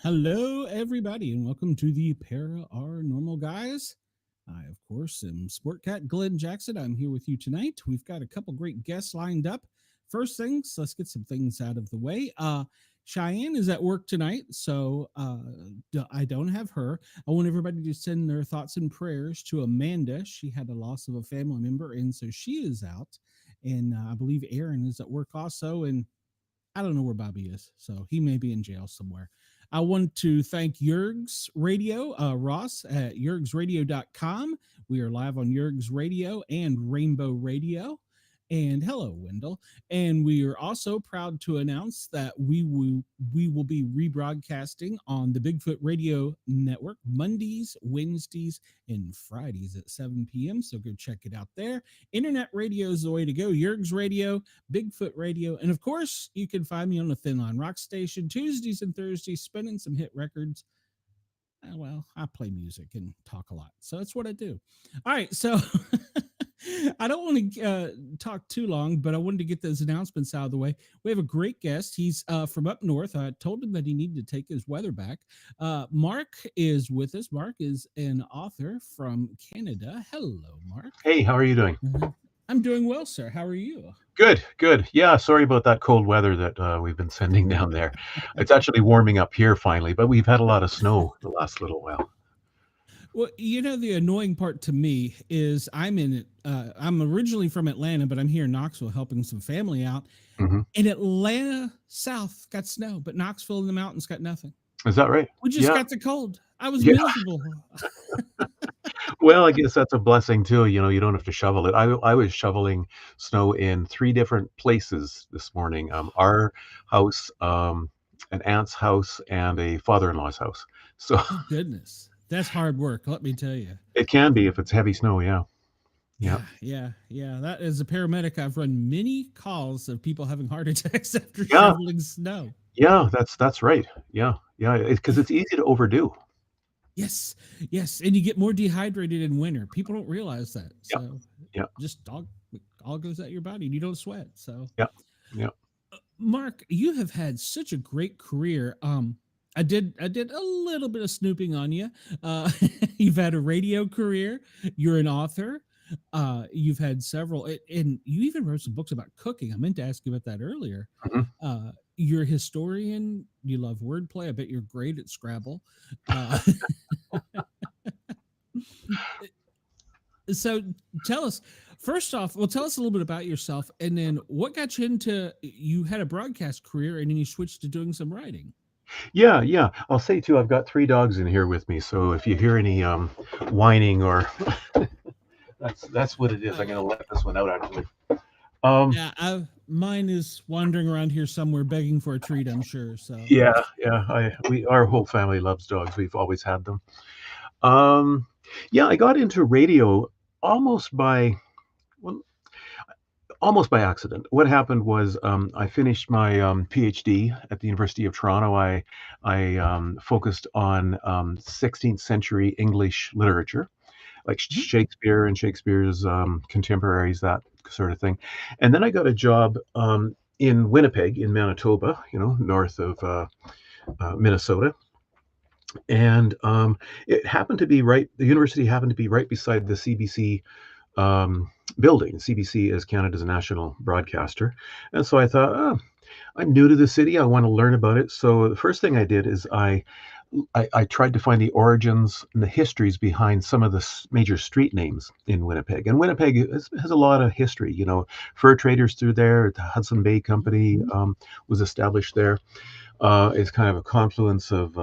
Hello, everybody, and welcome to the Paranormal Guys. I, of course, am Sport Cat Glenn Jackson. I'm here with you tonight. We've got a couple great guests lined up. First things, let's get some things out of the way. Cheyenne is at work tonight, so I don't have her. I want everybody to send their thoughts and prayers to Amanda. She had a loss of a family member, and so she is out. And I believe Aaron is at work also, and I don't know where Bobby is, so he may be in jail somewhere. I want to thank Yergs Radio, Ross at yergsradio.com. We are live on Yergs Radio and Rainbow Radio. And hello, Wendell. And we are also proud to announce that we will be rebroadcasting on the Bigfoot Radio Network Mondays, Wednesdays, and Fridays at 7 p.m. So go check it out there. Internet radio is the way to go. Yergs Radio, Bigfoot Radio. And of course, you can find me on the Thin Line Rock Station Tuesdays and Thursdays, spinning some hit records. Well, I play music and talk a lot. So that's what I do. All right. So I don't want to talk too long, but I wanted to get those announcements out of the way. We have a great guest. He's from up north. I told him that he needed to take his weather back. Mark is with us. Mark is an author from Canada. Hello, Mark. Hey, how are you doing? I'm doing well, sir. How are you? Good, good. Yeah, sorry about that cold weather that we've been sending down there. It's actually warming up here finally, but we've had a lot of snow the last little while. Well, you know, the annoying part to me is I'm originally from Atlanta, but I'm here in Knoxville helping some family out. Mm-hmm. And Atlanta South got snow, but Knoxville in the mountains got nothing. Is that right? We just got the cold. I was miserable. Well, I guess that's a blessing too. You know, you don't have to shovel it. I was shoveling snow in 3 different places this morning. Our house, an aunt's house, and a father-in-law's house. So oh, goodness. That's hard work, let me tell you. It can be if it's heavy snow, yeah. Yeah. That as a paramedic, I've run many calls of people having heart attacks after shoveling snow. Yeah, that's right. Yeah, because it's easy to overdo. Yes, and you get more dehydrated in winter. People don't realize that. So just all goes out your body, and you don't sweat. So yeah. Mark, you have had such a great career. I did a little bit of snooping on you. You've had a radio career. You're an author. You've had several, and you even wrote some books about cooking. I meant to ask you about that earlier. Mm-hmm. You're a historian. You love wordplay. I bet you're great at Scrabble. So tell us, first off, tell us a little bit about yourself, and then what got you into, you had a broadcast career, and then you switched to doing some writing. Yeah. I'll say too, I've got 3 dogs in here with me, so if you hear any whining or that's what it is. I'm gonna let this one out actually. Mine is wandering around here somewhere begging for a treat, I'm sure. So our whole family loves dogs. We've always had them. I got into radio almost by accident. What happened was I finished my PhD at the University of Toronto. I focused on 16th-century English literature, like Shakespeare and Shakespeare's contemporaries, that sort of thing. And then I got a job in Winnipeg, in Manitoba, north of Minnesota. And it happened to be the university happened to be right beside the CBC building. CBC is Canada's national broadcaster. And so I thought, I'm new to the city. I want to learn about it. So the first thing I did is I tried to find the origins and the histories behind some of the major street names in Winnipeg. And Winnipeg has a lot of history. Fur traders through there. The Hudson Bay Company was established there. It's kind of a confluence of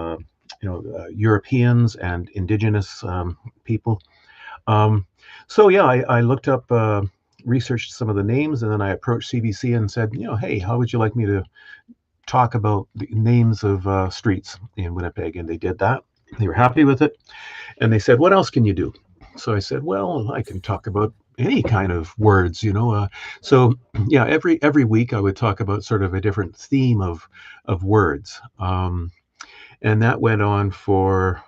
Europeans and Indigenous people. I looked up, researched some of the names, and then I approached CBC and said, hey, how would you like me to talk about the names of streets in Winnipeg? And they did that. They were happy with it. And they said, what else can you do? So I said, well, I can talk about any kind of words, every week I would talk about sort of a different theme of words. And that went on for,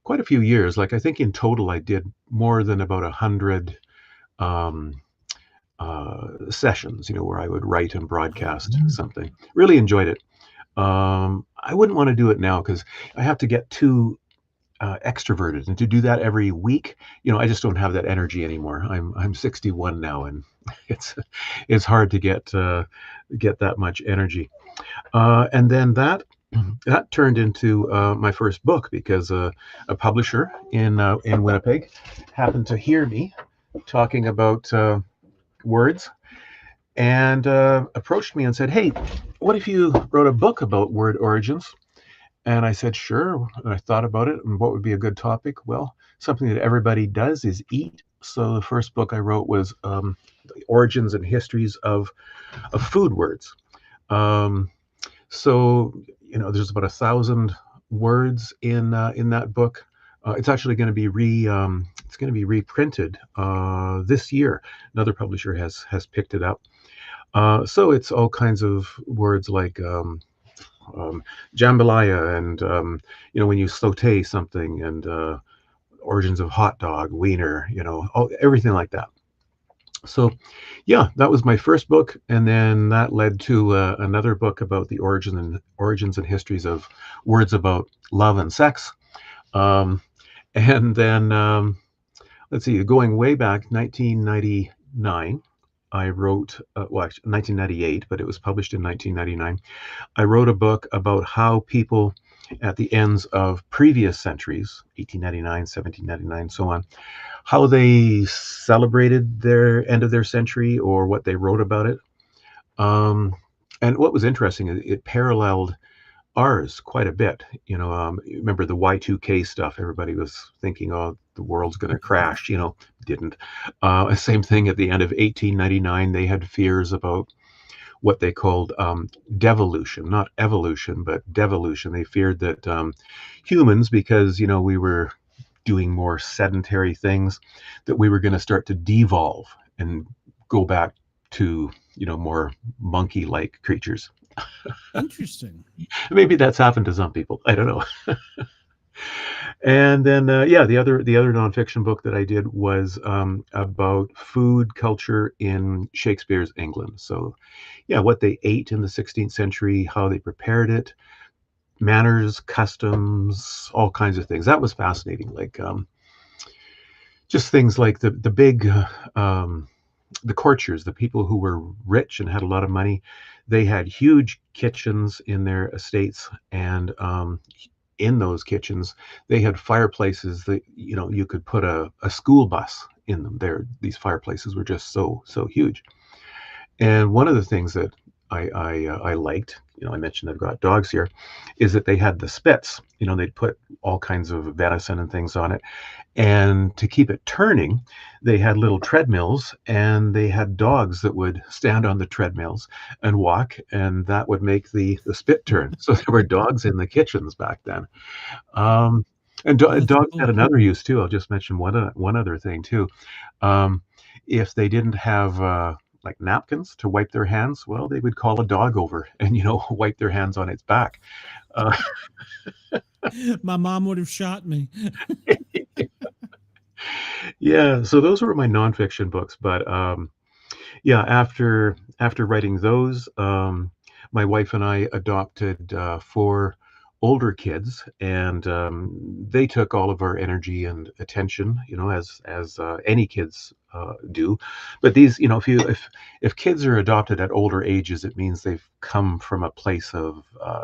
quite a few years. Like I think in total I did more than about 100 um, sessions, where I would write and broadcast something. Really enjoyed it. I wouldn't want to do it now because I have to get too extroverted, and to do that every week, I just don't have that energy anymore. I'm 61 now, and it's it's hard to get that much energy. And then that turned into my first book because a publisher in Winnipeg happened to hear me talking about words and approached me and said, "Hey, what if you wrote a book about word origins?" And I said, "Sure." And I thought about it, and what would be a good topic? Well, something that everybody does is eat. So the first book I wrote was the origins and histories of food words. Um, so there's about 1,000 words in that book. It's actually going to be it's going to be reprinted this year. Another publisher has picked it up. So it's all kinds of words like jambalaya and when you saute something, and origins of hot dog, wiener, everything like that. So yeah, that was my first book, and then that led to another book about the origins and histories of words about love and sex. Um, and then let's see, going way back, 1999, I wrote, well, actually 1998, but it was published in 1999. I wrote a book about how people at the ends of previous centuries, 1899, 1799, so on, how they celebrated their end of their century or what they wrote about it. And what was interesting is it paralleled ours quite a bit. Remember the Y2K stuff? Everybody was thinking, oh, the world's going to crash. Didn't. Same thing at the end of 1899. They had fears about what they called devolution, not evolution, but devolution. They feared that humans, because we were doing more sedentary things, that we were going to start to devolve and go back to more monkey-like creatures. Interesting. Maybe that's happened to some people. I don't know. And then the other nonfiction book that I did was about food culture in Shakespeare's England. So yeah, what they ate in the 16th century, how they prepared it, manners, customs, all kinds of things. That was fascinating. Like just things like the big the courtiers, the people who were rich and had a lot of money, they had huge kitchens in their estates, and in those kitchens they had fireplaces that you could put a school bus in them. These fireplaces were just so huge. And one of the things that I liked, I mentioned I've got dogs here, is that they had the spits. They'd put all kinds of venison and things on it, and to keep it turning, they had little treadmills, and they had dogs that would stand on the treadmills and walk, and that would make the spit turn. So there were dogs in the kitchens back then. And dogs had another use too. I'll just mention one other thing too. If they didn't have like napkins to wipe their hands, well, they would call a dog over and wipe their hands on its back. My mom would have shot me. Yeah, so those were my nonfiction books. But yeah, after writing those, my wife and I adopted 4 older kids, and they took all of our energy and attention, as any kids do. But these, if kids are adopted at older ages, it means they've come from a place of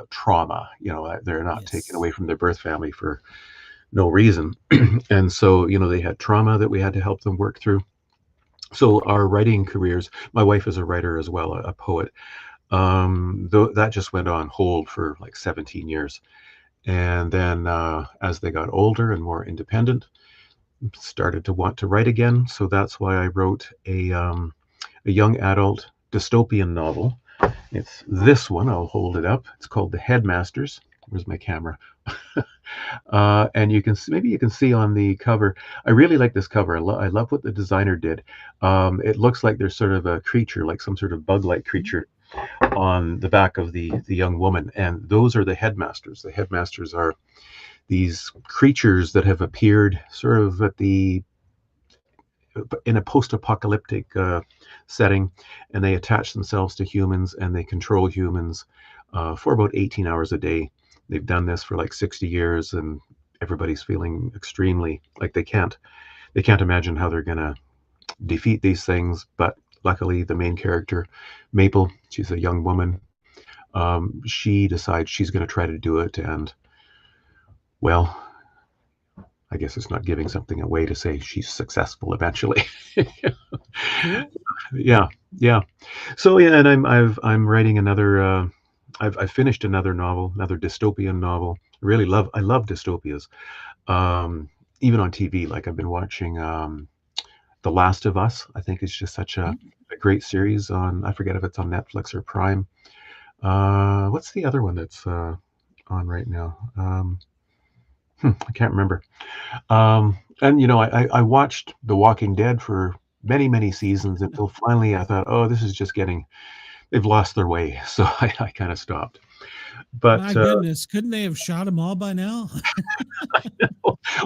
trauma. They're not taken away from their birth family for no reason. And so they had trauma that we had to help them work through. So our writing careers, my wife is a writer as well, a poet, that just went on hold for like 17 years. And then as they got older and more independent, started to want to write again. So that's why I wrote a young adult dystopian novel. It's this one. I'll hold it up. It's called The Headmasters. Where's my camera? And maybe you can see on the cover. I really like this cover. I love what the designer did. It looks like there's sort of a creature, like some sort of bug-like creature, on the back of the young woman, and those are the headmasters. The headmasters are these creatures that have appeared sort of in a post-apocalyptic setting, and they attach themselves to humans and they control humans for about 18 hours a day. They've done this for like 60 years, and everybody's feeling extremely like they can't imagine how they're gonna defeat these things. But luckily, the main character, Maple, she's a young woman. She decides she's going to try to do it, and well, I guess it's not giving something away to say she's successful eventually. Cool. Yeah, yeah. So yeah, and I'm writing another. I've finished another novel, another dystopian novel. I love dystopias. Even on TV, like I've been watching The Last of Us. I think it's just such a great series on. I forget if it's on Netflix or Prime. What's the other one that's on right now? I can't remember. And I watched The Walking Dead for many, many seasons until finally I thought, oh, this is just they've lost their way. So I kind of stopped. My But goodness, couldn't they have shot them all by now?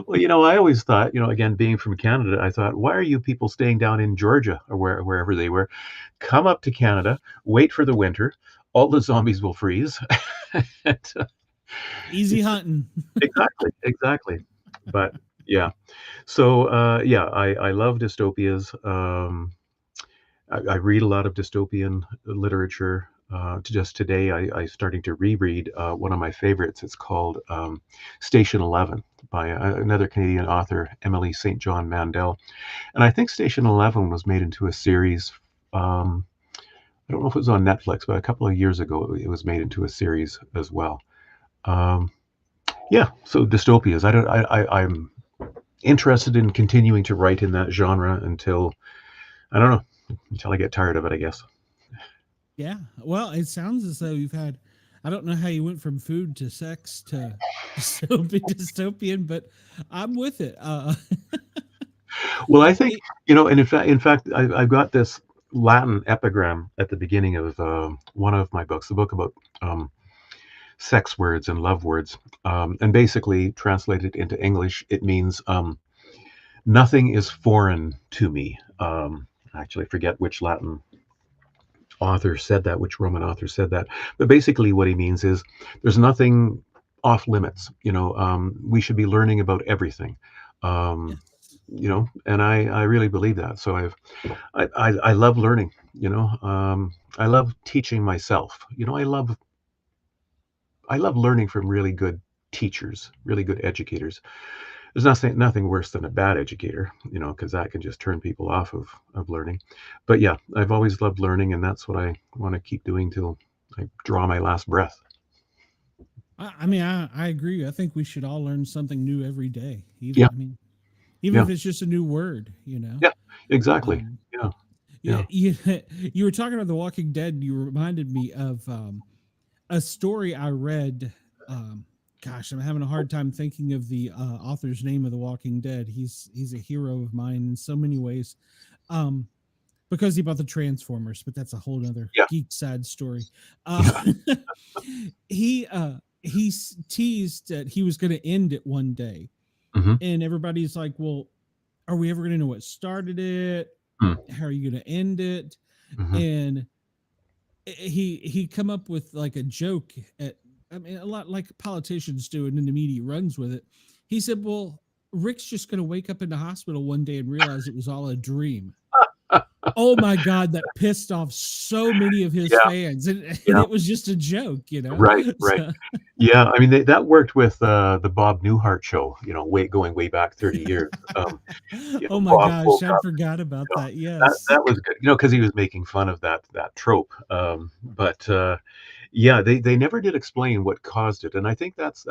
well, I always thought, again, being from Canada, I thought, why are you people staying down in Georgia or wherever they were? Come up to Canada, wait for the winter. All the zombies will freeze. And, Easy hunting. exactly. But yeah, so yeah, I love dystopias. I read a lot of dystopian literature. Just today, I starting to reread one of my favorites. It's called Station 11 by another Canadian author, Emily St. John Mandel. And I think Station 11 was made into a series. I don't know if it was on Netflix, but a couple of years ago, it was made into a series as well. Yeah, so dystopias. I'm interested in continuing to write in that genre until I don't know, until I get tired of it, I guess. Yeah. Well, it sounds as though you've had. I don't know how you went from food to sex to dystopian, but I'm with it. Well, I think and in fact, I've got this Latin epigram at the beginning of one of my books, the book about sex words and love words, and basically translated into English, it means nothing is foreign to me. I actually forget which Latin author said that, which Roman author said that, but basically what he means is there's nothing off limits. We should be learning about everything. Yes. And I really believe that. So I love learning. I love teaching myself. I love learning from really good teachers, really good educators. There's nothing worse than a bad educator, because that can just turn people off of learning. But yeah, I've always loved learning, and that's what I want to keep doing till I draw my last breath. I mean, I agree. I think we should all learn something new every day. Yeah, Even yeah, if it's just a new word. yeah, exactly. Um, Yeah, yeah, yeah. you were talking about The Walking Dead. You reminded me of a story I read. Gosh, I'm having a hard time thinking of the author's name of The Walking Dead. He's a hero of mine in so many ways, because he bought the Transformers, but that's a whole other Yeah, geek side story. yeah. He teased that he was going to end it one day, Hmm. and everybody's like, "Well, are we ever going to know what started it? How are you going to end it?" Mm-hmm. And he come up with like a joke at, I mean, a lot like politicians do, and then the media runs with it. He said, well, Rick's just going to wake up in the hospital one day and realize it was all a dream. Oh my God, that pissed off so many of his Yeah, fans. And yeah. it was just a joke, Right, right. So, Yeah, I mean that worked with the Bob Newhart show. Going way back 30 years. oh my Bob gosh, woke I up. forgot about You know, that. that Yes. that was good. Because he was making fun of that trope. But yeah, they never did explain what caused it, and I think that's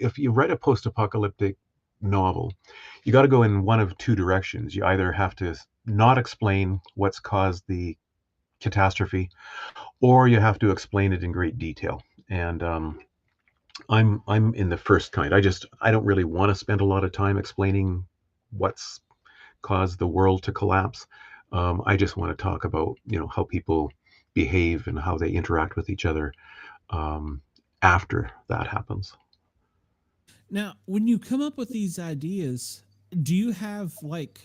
if you write a post-apocalyptic novel, you got to go in one of two directions. You either have to not explain what's caused the catastrophe, or you have to explain it in great detail. And I'm in the first kind. I don't really want to spend a lot of time explaining what's caused the world to collapse. I just want to talk about how people behave and how they interact with each other um, after that happens. Now, when you come up with these ideas, do you have like,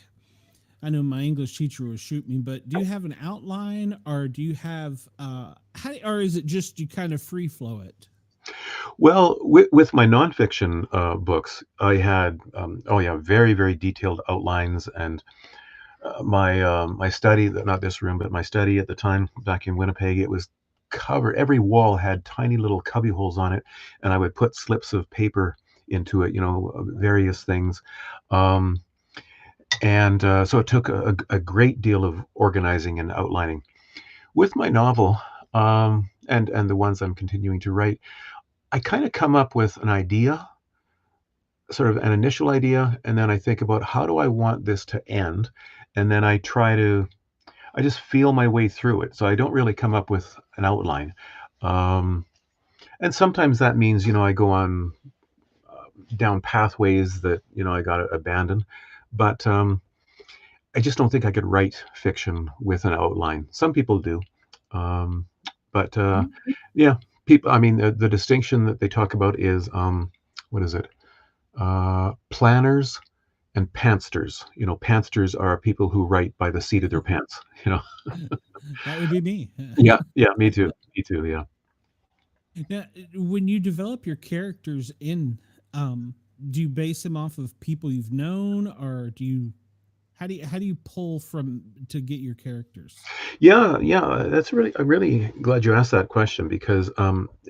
I know my English teacher will shoot me, but do you have an outline, or do you have or is it just you kind of free flow it? Well, with my nonfiction books, I had oh yeah, very very detailed outlines, and my study, not this room, but my study at the time back in Winnipeg, it was covered. Every wall had tiny little cubby holes on it, and I would put slips of paper into it, various things. Um, and so it took a great deal of organizing and outlining. With my novel, and the ones I'm continuing to write, I kind of come up with an idea, sort of an initial idea, and then I think about how do I want this to end, and then I just feel my way through it. So I don't really come up with an outline. Um, and sometimes that means, I go on down pathways that, I got to abandon. But I just don't think I could write fiction with an outline. Some people do. Um, but Mhm. yeah, people, I mean, the distinction that they talk about is, what is it? Planners and pantsters. Pantsters are people who write by the seat of their pants. That would be me. Yeah, yeah, me too. Me too, yeah. Now, when you develop your characters do you base them off of people you've known, or do you how do you pull from to get your characters? Yeah, yeah, I'm really glad you asked that question because,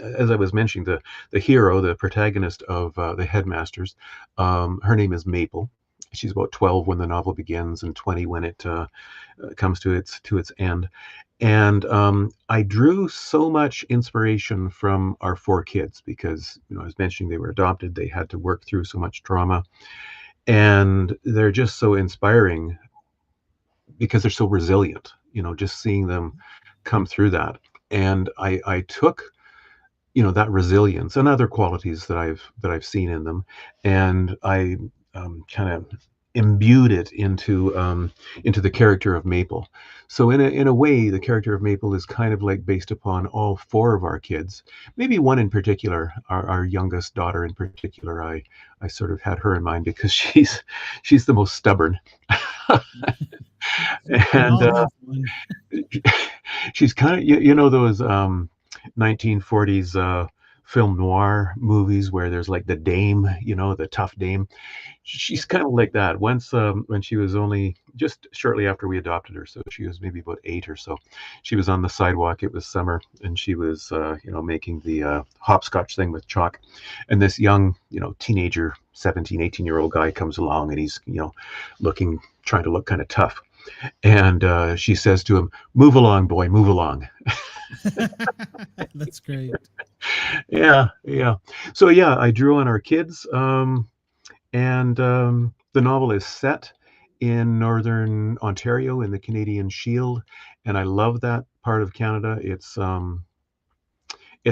as I was mentioning, the hero, the protagonist of the Headmasters, her name is Maple. She's about 12 when the novel begins and 20 when it comes to its end. And I drew so much inspiration from our four kids because, I was mentioning they were adopted. They had to work through so much trauma, and they're just so inspiring because they're so resilient. Just seeing them come through that, and I took that resilience and other qualities that I've seen in them, and I kind of imbued it into the character of Maple. So in a way, the character of Maple is kind of like based upon all four of our kids. Maybe one in particular, our youngest daughter in particular. I sort of had her in mind because she's the most stubborn, We and all have one. she's kind of those 1940s film noir movies where there's like the dame, the tough dame. She's Yep. kind of like that. Once when she was only just shortly after we adopted her, so she was maybe about 8 or so, she was on the sidewalk. It was summer, and she was making the hopscotch thing with chalk, and this young teenager, 17, 18-year-old guy comes along, and he's trying to look kind of tough, and she says to him, "Move along, boy, move along." That's great. Yeah, yeah. So yeah, I drew on our kids, and the novel is set in northern Ontario in the Canadian Shield, and I love that part of Canada. It's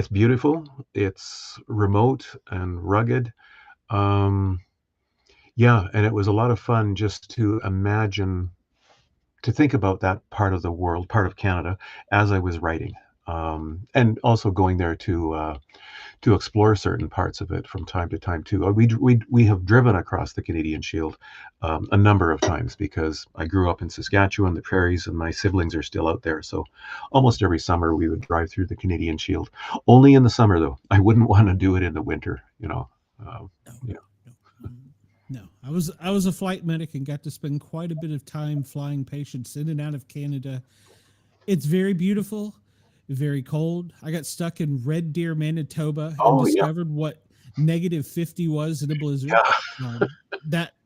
beautiful, it's remote and rugged. Um, yeah, and it was a lot of fun just to imagine, to think about that part of the world, part of Canada, as I was writing, and also going there to explore certain parts of it from time to time too. We have driven across the Canadian Shield a number of times because I grew up in Saskatchewan, the prairies, and my siblings are still out there. So almost every summer we would drive through the Canadian Shield. Only in the summer though. I wouldn't want to do it in the winter. Uh, No, yeah. no, no. I was a flight medic and got to spend quite a bit of time flying patients in and out of Canada. It's very beautiful, very cold. I got stuck in Red Deer, Manitoba, and Oh yeah, discovered what -50 was in a blizzard. yeah,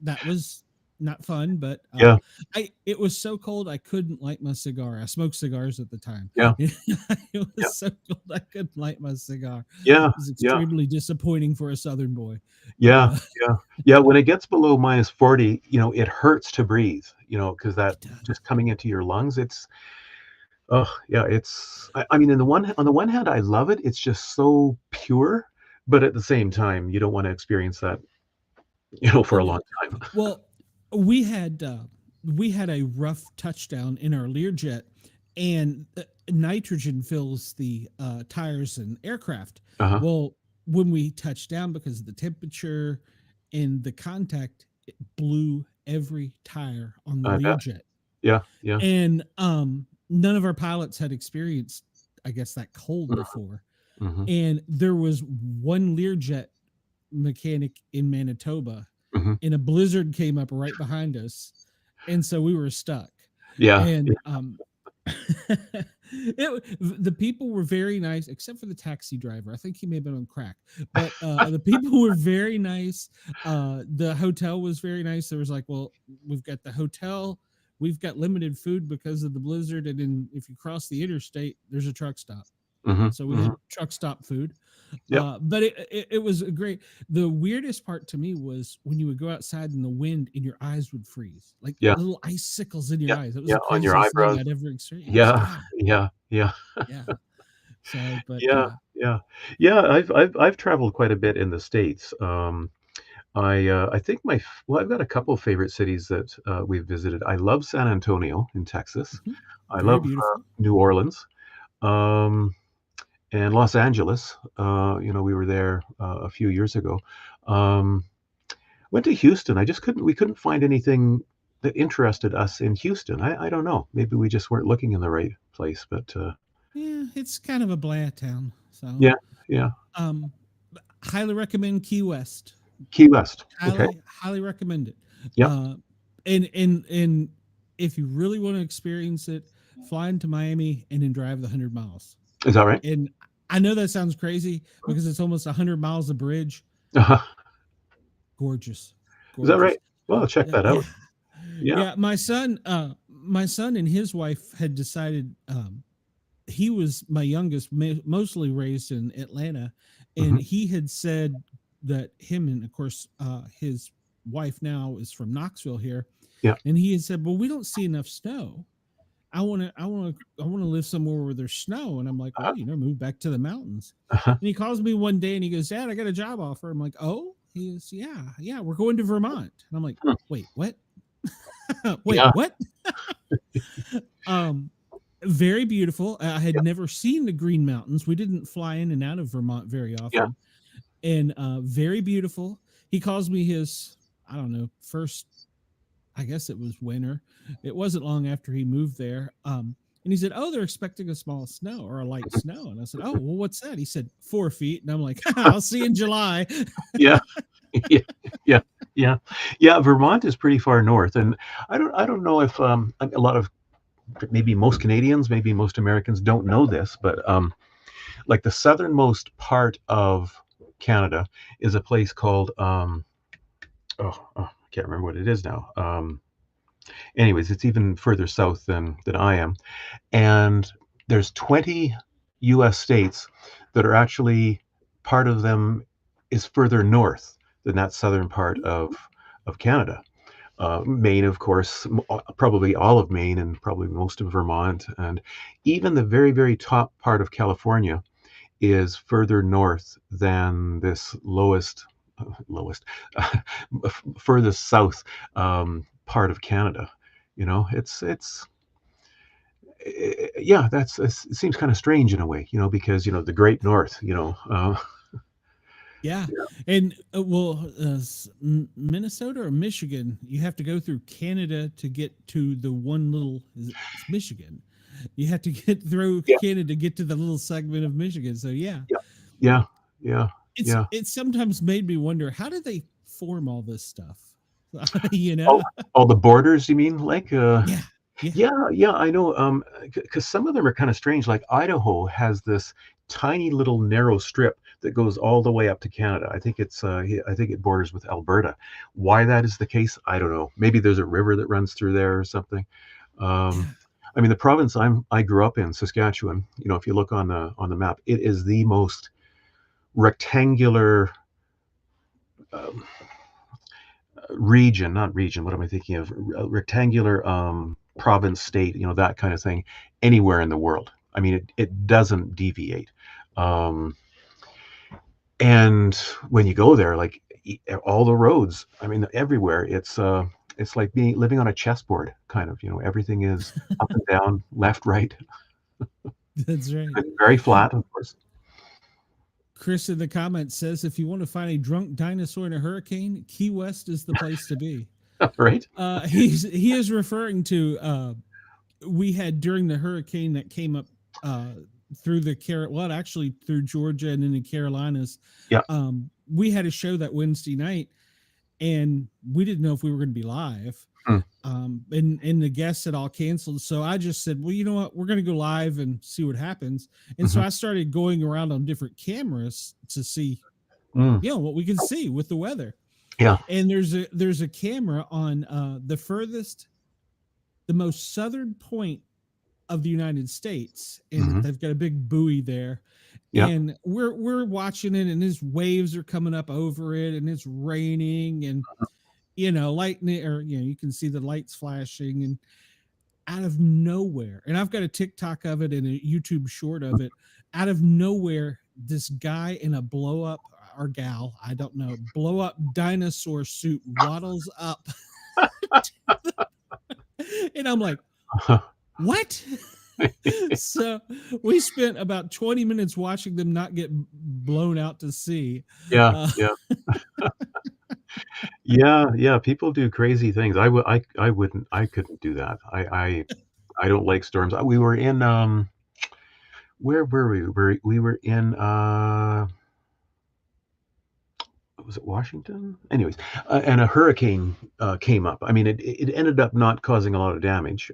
That was not fun, but yeah, I it was so cold I couldn't light my cigar. I smoked cigars at the time. yeah, It yeah, was so cold I couldn't light my cigar. yeah, It was yeah. extremely disappointing for a Southern boy. Yeah, Uh, yeah, yeah. When it gets below -40, it hurts to breathe, because that it does. just coming into your lungs, oh yeah, I mean, on the one hand, I love it. It's just so pure, but at the same time, you don't want to experience that, for Oh a no. long time. Well, we had we had a rough touchdown in our Learjet, and nitrogen fills the tires and aircraft. Uh-huh. Well, when we touched down, because of the temperature and the contact, it blew every tire on the I bet. Learjet. Yeah, yeah. And none of our pilots had experienced, I guess, that cold Mhm, before. mhm, And there was one Learjet mechanic in Manitoba, mhm. and a blizzard came up right behind us, and so we were stuck. Yeah, And yeah. the people were very nice, except for the taxi driver. I think he may have been on crack, but the people were very nice. The hotel was very nice. There was like, well, we've got the hotel, we've got limited food because of the blizzard, and then if you cross the interstate, there's a truck stop. Mhm, So we mhm. had truck stop food. Yep. But it was great. The weirdest part to me was when you would go outside in the wind and your eyes would freeze, like Yeah, little icicles in your yeah, eyes. It was yeah, the on your craziest thing eyebrows. I'd ever experienced. Yeah, Yeah, yeah, yeah. yeah. So, but Yeah, yeah. Yeah, I've traveled quite a bit in the States. I think well, I've got a couple of favorite cities that we've visited. I love San Antonio in Texas. mhm, I very love beautiful. New Orleans, um, and Los Angeles. We were there a few years ago. Um, Went to Houston. We couldn't find anything that interested us in Houston. I don't know. Maybe we just weren't looking in the right place, but Yeah, it's kind of a bland town. So, yeah, yeah. um, highly recommend Key West. Key West. Okay. Highly recommend it. Yep. Uh, and if you really want to experience it, fly into Miami and then drive the 100 miles. Is that right? And I know that sounds crazy because it's almost 100 miles of bridge. Uh-huh. Gorgeous, Is that right? gorgeous. Well, I'll check that Yeah, out. Yeah. yeah. My son and his wife had decided. He was my youngest, mostly raised in Atlanta, and Mhm. he had said that him and of course his wife now is from Knoxville here, Yeah. and he had said, "Well, we don't see enough snow. I want to live somewhere where there's snow." And I'm like, Uh-huh. "Well, move back to the mountains." Uh-huh. And he calls me one day and he goes, "Dad, I got a job offer." I'm like, "Oh." He goes, "Yeah, we're going to Vermont." And I'm like, Hmm. "Wait, what?" Wait, Yeah. what? um, very beautiful. I had Yeah. never seen the Green Mountains. We didn't fly in and out of Vermont very Yeah. often, and very beautiful. He calls me his, I don't know, first. I guess it was winter. It wasn't long after he moved there. And he said, "Oh, they're expecting a small snow or a light snow." And I said, "Oh, well, what's that?" He said, 4 feet. And I'm like, "I'll see you in July." Yeah. Yeah. Yeah. Yeah. Yeah. Vermont is pretty far north, and I don't know if a lot of maybe most Canadians, maybe most Americans don't know this, but like the southernmost part of Canada is a place called I can't remember what it is now. Anyways, it's even further south than I am, and there's 20 U.S. states that are actually part of them is further north than that southern part of Canada. Maine, of course, probably all of Maine and probably most of Vermont, and even the very, very top part of California is further north than this lowest, furthest south part of Canada. Yeah, it seems kind of strange in a way, because the Great North, Yeah, and Minnesota or Michigan, you have to go through Canada to get to the one little. It's Michigan. You have to get through yeah, Canada to get to the little segment of Michigan. So yeah, yeah, yeah, yeah, yeah. it's sometimes made me wonder, how did they form all this stuff? you Oh, know? all the borders, you mean? Like, Yeah, yeah, yeah, yeah, I know. Because some of them are kind of strange. Like Idaho has this tiny little narrow strip that goes all the way up to Canada. I think it borders with Alberta. Why that is the case, I don't know. Maybe there's a river that runs through there or something. Um, yeah, I mean, the province I grew up in, Saskatchewan. If you look on the map, it is the most rectangular um, region, not region. What am I thinking of? Rectangular province, state. That kind of thing. Anywhere in the world. I mean, it doesn't deviate. Um, and when you go there, like all the roads, I mean, everywhere, it's it's like living on a chessboard, kind of. Everything is up and down, left, right, That's right. and very flat, of course. Chris in the comments says if you want to find a drunk dinosaur in a hurricane, Key West is the place to be. Right? He is referring to we had during the hurricane that came up through actually through Georgia and in the Carolinas. Yeah. We had a show that Wednesday night, and we didn't know if we were going to be live. Hmm. And the guests had all canceled. So I just said, well, you know what? We're going to go live and see what happens. And so I started going around on different cameras to see, what we can see with the weather. Yeah. And there's a camera on the most southern point of the United States. And they've got a big buoy there. Yeah. And we're watching it, and these waves are coming up over it, and it's raining, and lightning, or you can see the lights flashing, and out of nowhere, and I've got a TikTok of it and a YouTube short of it. Out of nowhere, this guy in a blow up, or gal, I don't know, blow up dinosaur suit waddles up, and I'm like, what? So we spent about 20 minutes watching them not get blown out to sea. Yeah. Yeah. People do crazy things. I couldn't do that. I don't like storms. We were in where were we? We were in was it Washington? Anyways, and a hurricane came up. I mean, it ended up not causing a lot of damage,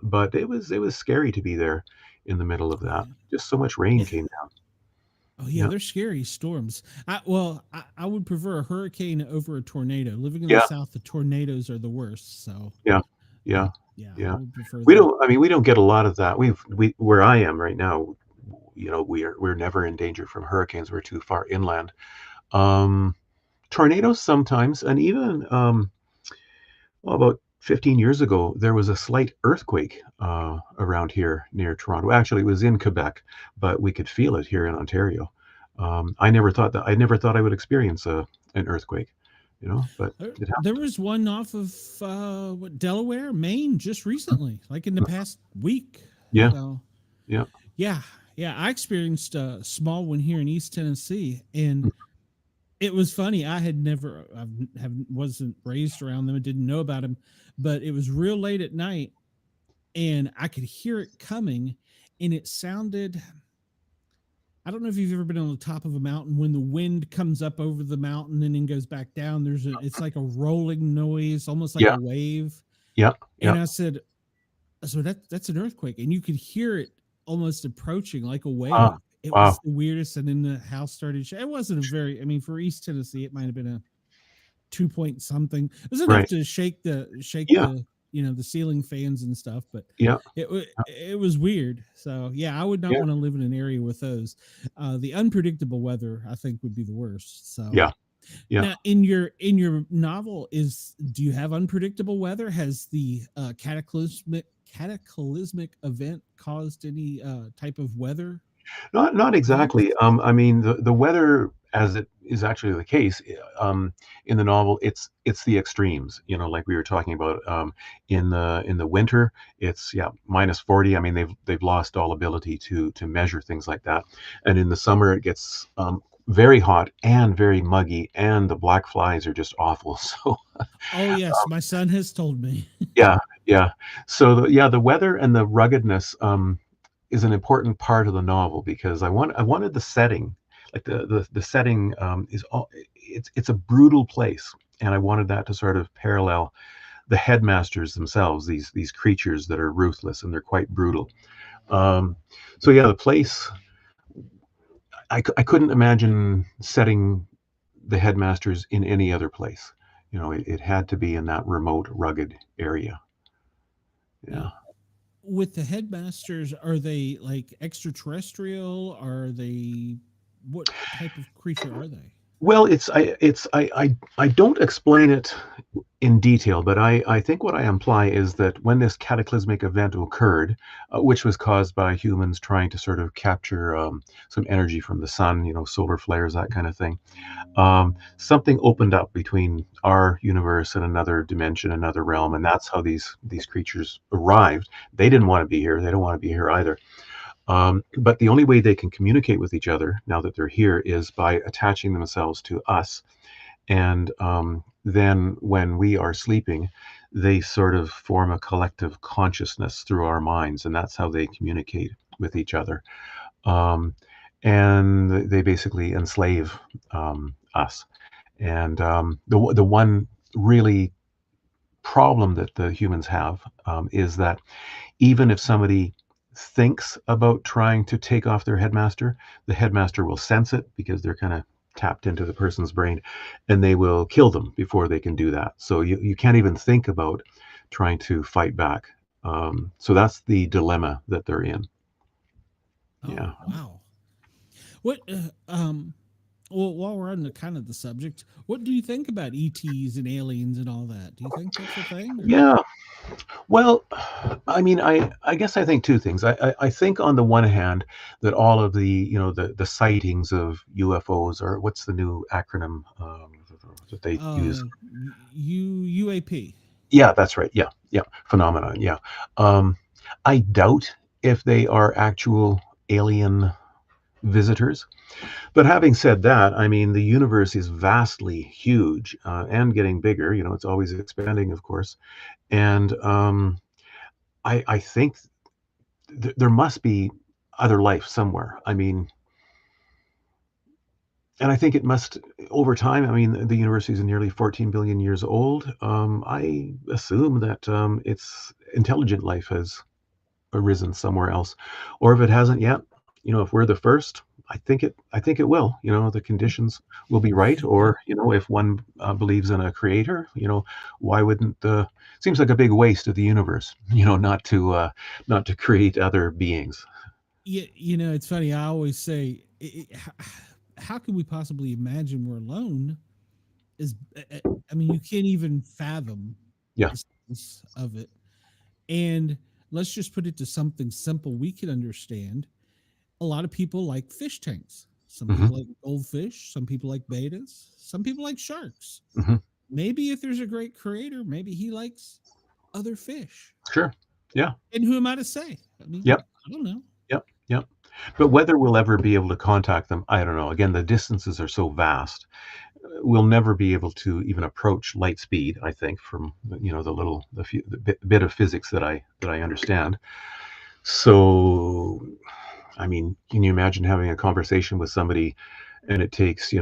but it was scary to be there in the middle of that. Just so much rain came down. Oh yeah, they're scary storms. I would prefer a hurricane over a tornado. Living in the South, the tornadoes are the worst. So yeah. I would prefer We don't. I mean, we don't get a lot of that. Where I am right now, we're never in danger from hurricanes. We're too far inland. Tornadoes sometimes, and even about 15 years ago, there was a slight earthquake around here near Toronto. Actually, it was in Quebec, but we could feel it here in Ontario. I never thought I would experience an earthquake, but there was one off of Delaware, Maine, just recently, like in the past week. Yeah. So, yeah. I experienced a small one here in East Tennessee, and it was funny. I wasn't raised around them. I didn't know about them, but it was real late at night, and I could hear it coming, and it sounded. I don't know if you've ever been on the top of a mountain when the wind comes up over the mountain and then goes back down. It's like a rolling noise, almost like a wave. Yeah. And I said, so that's an earthquake, and you could hear it almost approaching like a wave. It was the weirdest, and then the house started. It wasn't for East Tennessee, it might have been a 2 point something. It was enough to shake the the ceiling fans and stuff, but it was weird. So I would not want to live in an area with those. The unpredictable weather, I think, would be the worst. So Now, in your novel, do you have unpredictable weather? Has the cataclysmic event caused any type of weather? Not exactly. I mean, the weather, as it is actually the case, in the novel, it's the extremes. Like we were talking about, in the winter, it's -40. I mean, they've lost all ability to measure things like that. And in the summer, it gets very hot and very muggy, and the black flies are just awful. So. Oh yes, my son has told me. Yeah. So the weather and the ruggedness is an important part of the novel, because I wanted the setting, like the setting it's a brutal place, and I wanted that to sort of parallel the headmasters themselves, these creatures that are ruthless, and they're quite brutal. The place, I couldn't imagine setting the headmasters in any other place. It had to be in that remote, rugged area. Yeah. With the headmasters, are they like extraterrestrial? Are they, what type of creature are they? Well, I don't explain it in detail, but I think what I imply is that when this cataclysmic event occurred, which was caused by humans trying to sort of capture some energy from the sun, solar flares, that kind of thing, something opened up between our universe and another dimension, another realm, and that's how these creatures arrived. They didn't want to be here. They don't want to be here either. But the only way they can communicate with each other now that they're here is by attaching themselves to us. And then when we are sleeping, they sort of form a collective consciousness through our minds, and that's how they communicate with each other. Um, and they basically enslave us. And the one really problem that the humans have is that even if somebody thinks about trying to take off their headmaster, the headmaster will sense it because they're kind of tapped into the person's brain, and they will kill them before they can do that. So you can't even think about trying to fight back. So that's the dilemma that they're in. Oh, Yeah. wow. What well, while we're on the kind of the subject, what do you think about ETs and aliens and all that? Do you think that's a thing or Yeah. Well, I mean, I guess I think two things. I think on the one hand that all of the the sightings of UFOs, or what's the new acronym that they use? uh UAP? Yeah, that's right. Yeah, yeah, phenomenon. Yeah, um, I doubt if they are actual alien visitors. But having said that, I mean, the universe is vastly huge and getting bigger. It's always expanding, of course, and I think there must be other life somewhere. I mean, and I think it must over time. I mean, the universe is nearly 14 billion years old. I assume that it's intelligent life has arisen somewhere else, or if it hasn't yet, if we're the first, I think it will. The conditions will be right, Yeah. or if one believes in a creator, why wouldn't seems like a big waste of the universe, not to create other beings. Yeah, it's funny. I always say, how can we possibly imagine we're alone? Is I mean, you can't even fathom Yeah. the sense of it. And let's just put it to something simple we can understand. A lot of people like fish tanks. Some Hmm. people like goldfish. Some people like betas. Some people like sharks. Hmm. Maybe if there's a great creator, maybe he likes other fish. Sure. Yeah. And who am I to say? I mean, Yep. I don't know. Yep. Yep. But whether we'll ever be able to contact them, I don't know. Again, the distances are so vast. We'll never be able to even approach light speed, I think, from the bit of physics that I understand. So, I mean, can you imagine having a conversation with somebody and it takes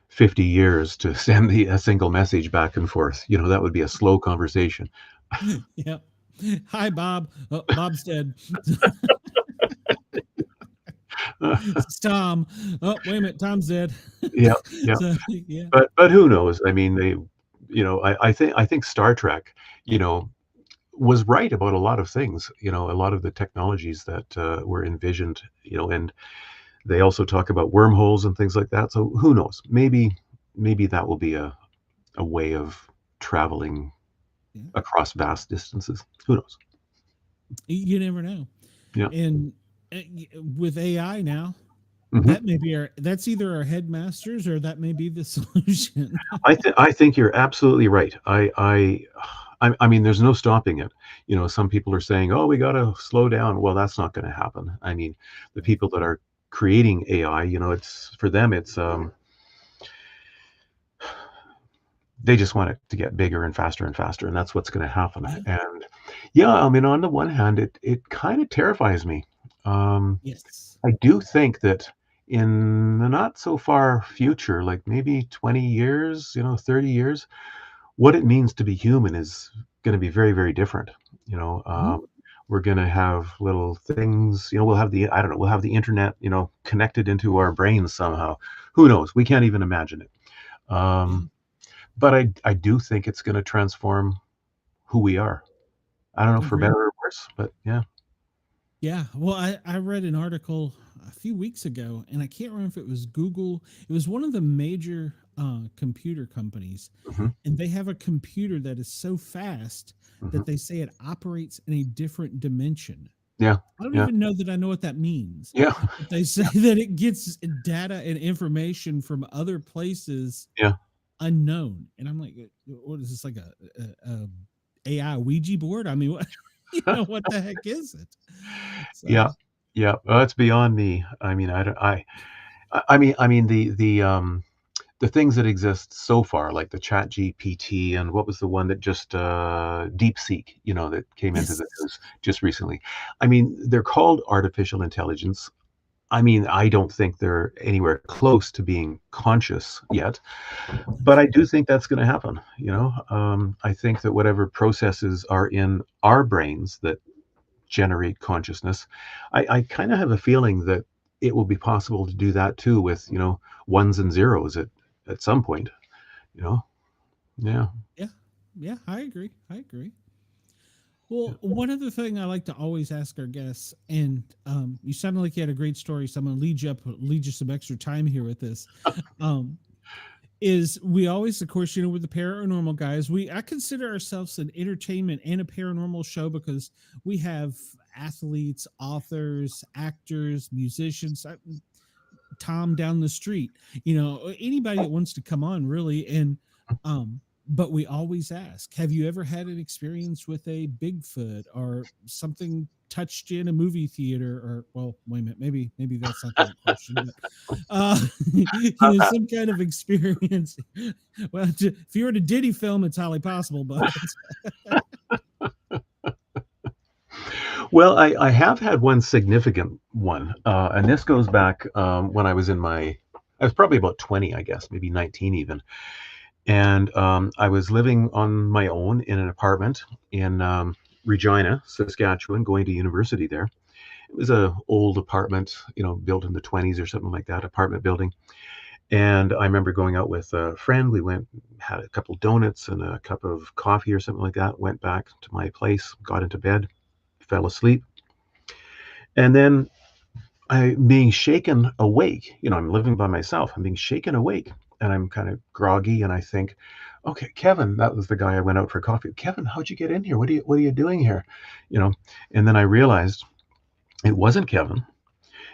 50 years to send a single message back and forth? That would be a slow conversation. Yeah. Hi, Bob. Oh, Bob's dead. It's Tom. Oh, wait a minute. Tom's dead. Yeah, yeah. So, yeah. But who knows? I mean, I think Star Trek, you know, was right about a lot of things. A lot of the technologies that were envisioned. And they also talk about wormholes and things like that. So who knows? Maybe that will be a way of traveling Yeah. across vast distances. Who knows? You never know. Yeah. And with AI now, Hmm. that's either our headmasters or that may be the solution. I think you're absolutely right. I mean, there's no stopping it. Some people are saying, "Oh, we got to slow down." Well, that's not going to happen. I mean, the people that are creating AI, it's for them, it's they just want it to get bigger and faster, and that's what's going to happen. Yeah. And yeah, I mean, on the one hand, it kind of terrifies me. Um, Yes. I do think that in the not so far future, like maybe 20 years, 30 years, what it means to be human is going to be very, very different. You know, Mhm. um, we're going to have little things. We'll have I don't know, we'll have the internet, connected into our brains somehow. Who knows? We can't even imagine it. Yeah. Um, but I do think it's going to transform who we are. I don't know for better Agreed. or worse, but yeah. Yeah. Well, I read an article a few weeks ago, and I can't remember if it was Google. It was one of the major computer companies, Hmm. and they have a computer that is so fast Hmm. that they say it operates in a different dimension. Yeah. I don't Yeah. even know that I know what that means, Yeah. but they say that it gets data and information from other places Yeah. unknown. And I'm like, what is this, like a AI Ouija board? I mean, what, what the heck is it? So, Yeah. Yeah. It's beyond me. I mean, I don't. I mean the things that exist so far, like the Chat GPT, and what was the one that just DeepSeek, that came into yes, the news just recently. I mean, they're called artificial intelligence. I mean, I don't think they're anywhere close to being conscious yet, but I do think that's going to happen. I think that whatever processes are in our brains that generate consciousness, I kind of have a feeling that it will be possible to do that too with, ones and zeros at some point, you know? Yeah. yeah, yeah, I agree. I agree. Yeah. Well, one other thing I like to always ask our guests, and you sounded like you had a great story, so I'm going to lead you some extra time here with this. Um, is we always, of course, with the paranormal guys, I consider ourselves an entertainment and a paranormal show because we have athletes, authors, actors, musicians, Tom down the street, anybody that wants to come on, really. And but we always ask, have you ever had an experience with a Bigfoot or something touched you in a movie theater? Or, well, wait a minute, maybe that's not the right question, but some kind of experience. Well, if you were to Diddy film, it's highly possible, but Well, I have had one significant one, and this goes back when I was probably about 20, I guess, maybe 19 even. And I was living on my own in an apartment in Regina, Saskatchewan, going to university there. It was a old apartment, built in the 20s or something like that, apartment building. And I remember going out with a friend. We went, had a couple donuts and a cup of coffee or something like that, went back to my place, got into bed, fell asleep. And then being shaken awake. I'm living by myself. I'm being shaken awake and I'm kind of groggy. And I think, okay, Kevin, that was the guy I went out for coffee. Kevin, how'd you get in here? What are you doing here? You know, and then I realized it wasn't Kevin.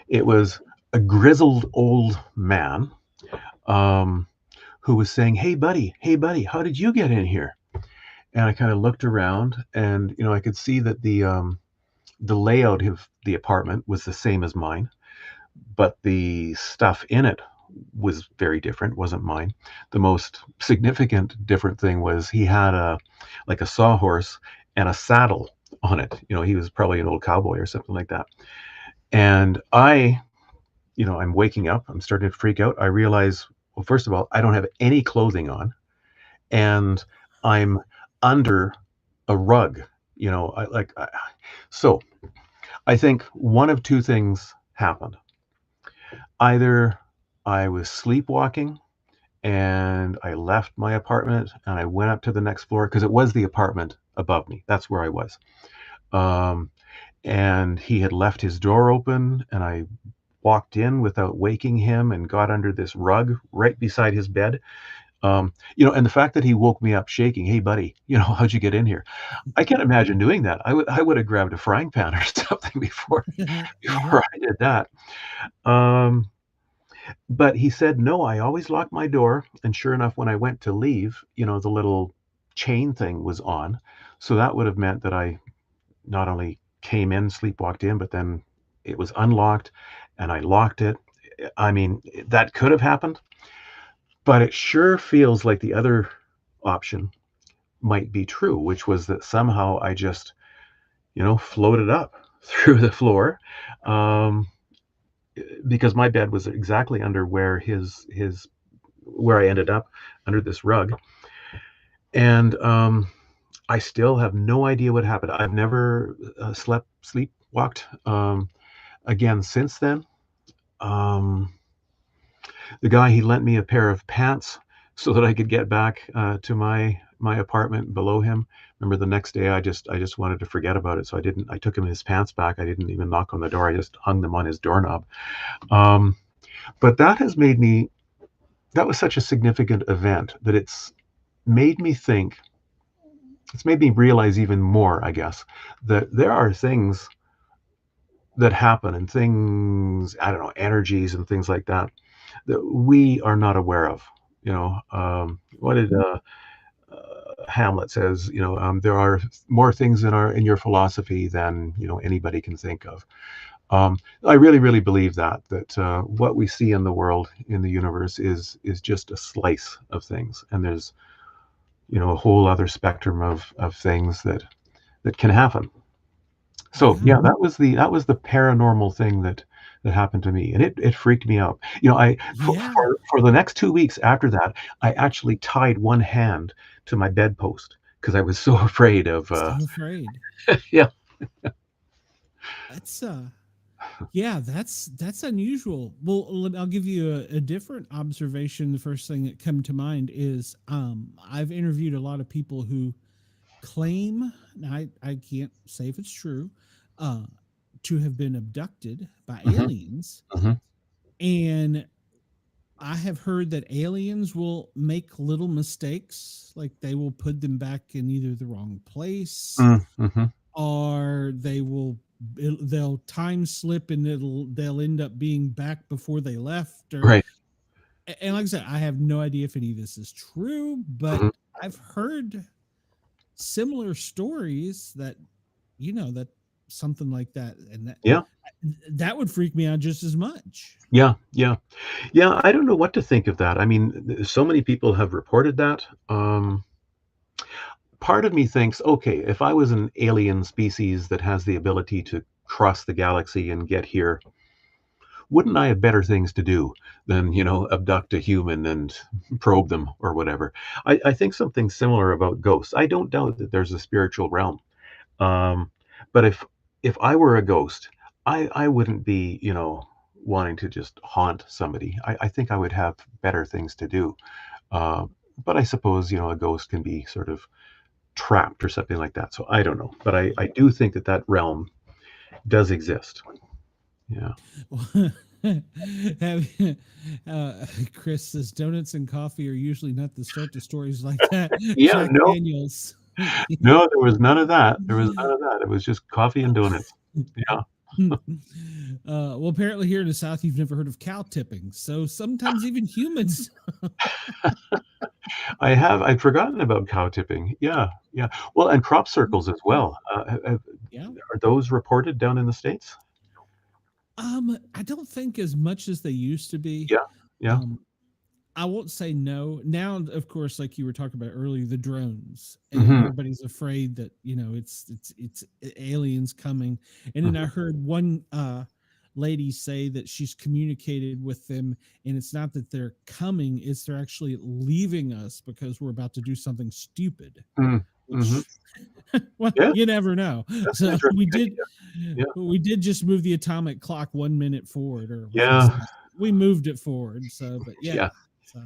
It was a grizzled old man um, who was saying, hey, buddy, how did you get in here? And I kind of looked around and, I could see that the layout of the apartment was the same as mine, but the stuff in it was very different, wasn't mine. The most significant different thing was he had like a sawhorse and a saddle on it. He was probably an old cowboy or something like that. And I'm waking up, I'm starting to freak out. I realize, well, first of all, I don't have any clothing on and I'm under a rug. So I think one of two things happened. Either I was sleepwalking and I left my apartment and I went up to the next floor because it was the apartment above me. That's where I was. Um, and he had left his door open and I walked in without waking him and got under this rug right beside his bed. And the fact that he woke me up shaking, hey buddy, how'd you get in here? I can't imagine doing that. I would have grabbed a frying pan or something before yeah. before I did that. Um, But he said, "No, I always lock my door." And sure enough, when I went to leave, the little chain thing was on. So that would have meant that I not only came in, sleepwalked in, but then it was unlocked and I locked it. I mean, that could have happened, but it sure feels like the other option might be true, which was that somehow I just, floated up through the floor. Um, because my bed was exactly under where I ended up under this rug. And I still have no idea what happened. I've never sleepwalked again since then. Um, the guy, he lent me a pair of pants so that I could get back to my apartment below him. Remember the next day, I just wanted to forget about it, so I took him his pants back. I didn't even knock on the door. I just hung them on his doorknob. Um, but that has made me that was such a significant event that made me think, it's made me realize even more, I guess, that there are things that happen and things, I don't know, energies and things like that that we are not aware of. What did Hamlet says? There are more things in your philosophy than anybody can think of. I really, really believe that what we see in the world, in the universe, is just a slice of things, and there's a whole other spectrum of things that can happen. So Yeah. yeah, that was the paranormal thing that happened to me, and it freaked me out. I Yeah. for the next 2 weeks after that, I actually tied one hand to my bedpost because I was so afraid of. So afraid. Yeah. That's yeah, that's unusual. Well, I'll give you a different observation. The first thing that come to mind is I've interviewed a lot of people who claim, and I can't say if it's true, uh, to have been abducted by Hmm. aliens. Hmm. And I have heard that aliens will make little mistakes, like they will put them back in either the wrong place, Hmm. or they'll time slip and they'll end up being back before they left. Or Right. and like I said, I have no idea if any of this is true, but Hmm. I've heard similar stories that that something like that, and Yeah. that would freak me out just as much. Yeah. Yeah. Yeah. I don't know what to think of that. I mean, so many people have reported that. Part of me thinks, okay, if I was an alien species that has the ability to cross the galaxy and get here, wouldn't I have better things to do than, abduct a human and probe them or whatever? I think something similar about ghosts. I don't doubt that there's a spiritual realm. Um, but if I were a ghost, I wouldn't be, wanting to just haunt somebody. I think I would have better things to do. Uh, but I suppose, a ghost can be sort of trapped or something like that. So I don't know. But I do think that realm does exist. Yeah. Have, Chris says donuts and coffee are usually not the start to stories like that. Yeah, Jack no, Daniels. no, there was none of that. There was none of that. It was just coffee and donuts. Yeah. Well, apparently here in the South, you've never heard of cow tipping. So sometimes even humans. I'd forgotten about cow tipping. Yeah, yeah. Well, and crop circles as well. Yeah. Are those reported down in the States? I don't think as much as they used to be. Yeah, yeah. Um, I won't say no. Now, of course, like you were talking about earlier, the drones, and Mhm, everybody's afraid that it's aliens coming. And then I mhm. heard one lady say that she's communicated with them, and it's not that they're coming; it's they're actually leaving us because we're about to do something stupid. Mm, mhm. Which, well, Yeah, you never know. that's an So we interesting did, idea. Yeah, we did just move the atomic clock 1 minute forward, or was gonna yeah, say we moved it forward. So, but yeah, yeah, so.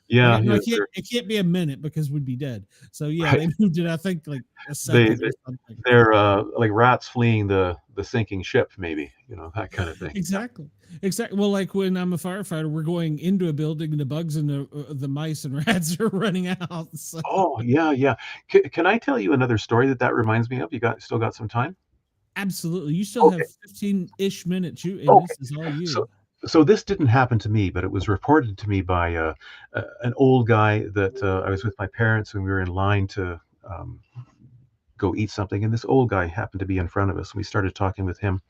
yeah, No, yeah. it can't be a minute because we'd be dead. So yeah, Right. they moved it. I think like a They second or they something. they're, like rats fleeing the sinking ship maybe, that kind of thing. Exactly, exactly. Well, like when I'm a firefighter, we're going into a building, and the bugs and the mice and rats are running out. So Oh, yeah, yeah. Can I tell you another story that reminds me of? You still got some time? absolutely, you still Okay, have 15-ish minutes. And okay. this is all So you. so this didn't happen to me, but it was reported to me by, an old guy that, I was with my parents, and we were in line to, go eat something, and this old guy happened to be in front of us, and we started talking with him.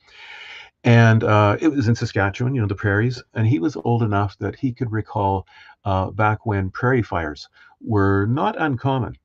And it was in Saskatchewan, the prairies, and he was old enough that he could recall back when prairie fires were not uncommon.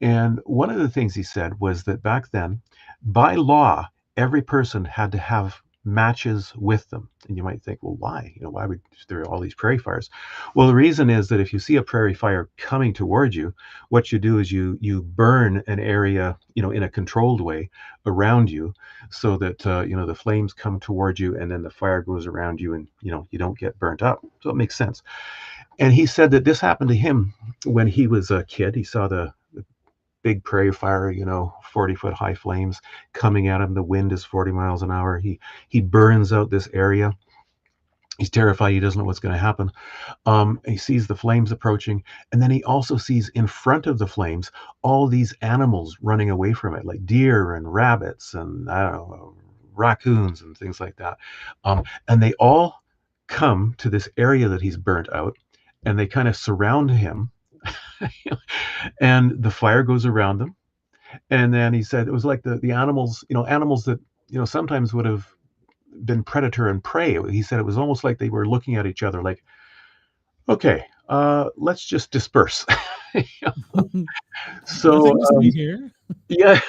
And one of the things he said was that back then, by law, every person had to have matches with them. And you might think, well, why? Why would there are all these prairie fires? Well, the reason is that if you see a prairie fire coming towards you, what you do is you burn an area, in a controlled way around you, so that the flames come towards you, and then the fire goes around you, and you don't get burnt up. So it makes sense. And he said that this happened to him when he was a kid. He saw the big prairie fire, 40-foot high flames coming at him. The wind is 40 miles an hour. He burns out this area. He's terrified. He doesn't know what's going to happen. He sees the flames approaching, and then he also sees in front of the flames all these animals running away from it, like deer and rabbits and I don't know, raccoons and things like that. And they all come to this area that he's burnt out, and they kind of surround him, and the fire goes around them. And then he said it was like the animals, animals that sometimes would have been predator and prey. He said it was almost like they were looking at each other, like, okay, let's just disperse. So Nothing to see here. yeah,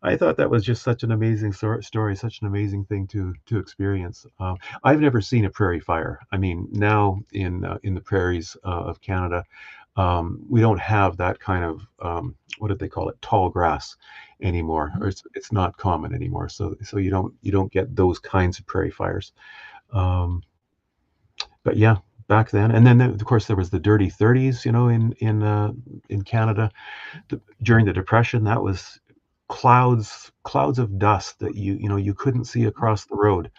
I thought that was just such an amazing story, such an amazing thing to experience. I've never seen a prairie fire. I mean, now in the prairies of Canada, we don't have that kind of what did they call it, tall grass anymore, or it's not common anymore. So you don't get those kinds of prairie fires. Um, but yeah, back then, and then of course there was the dirty 30s, in Canada during the Depression. That was clouds of dust that you couldn't see across the road,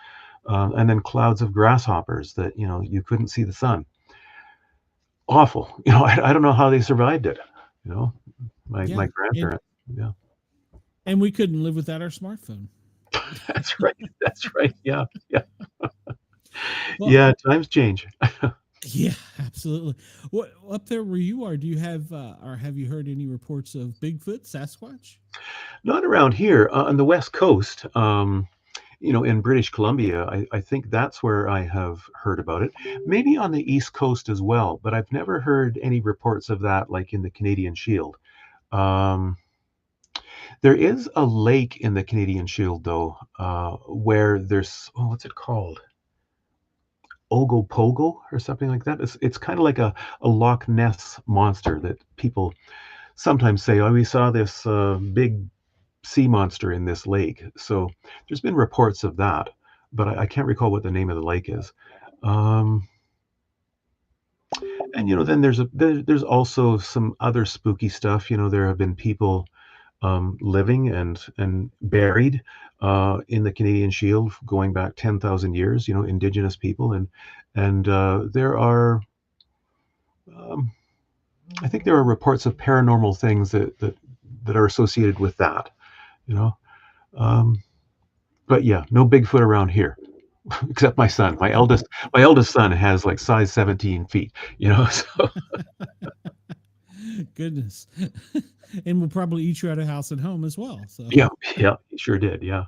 and then clouds of grasshoppers that you couldn't see the sun. Awful. I don't know how they survived it. You know, my Yeah, grandparents. Yeah, and we couldn't live without our smartphone. that's right. That's right. Yeah, yeah, Well, yeah. Times change. yeah, absolutely. What up there where you are? Do you have or have you heard any reports of Bigfoot, Sasquatch? Not around here on the West Coast. In British Columbia, I think that's where I have heard about it. Maybe on the East Coast as well, but I've never heard any reports of that, like in the Canadian Shield. Um, there is a lake in the Canadian Shield, though, where there's, what's it called? Ogopogo or something like that. It's kind of like a Loch Ness monster that people sometimes say, oh, we saw this big sea monster in this lake. So there's been reports of that, but I can't recall what the name of the lake is. Um, and then there's also some other spooky stuff. There have been people living and buried in the Canadian Shield going back 10,000 years. Indigenous people, and there are. Um, I think there are reports of paranormal things that are associated with that. You know, um, but yeah, no Bigfoot around here, except my son. My eldest son has like size 17 feet. So Goodness, and we'll probably eat you out of house and home as well. So yeah, yeah, he sure did. Yeah,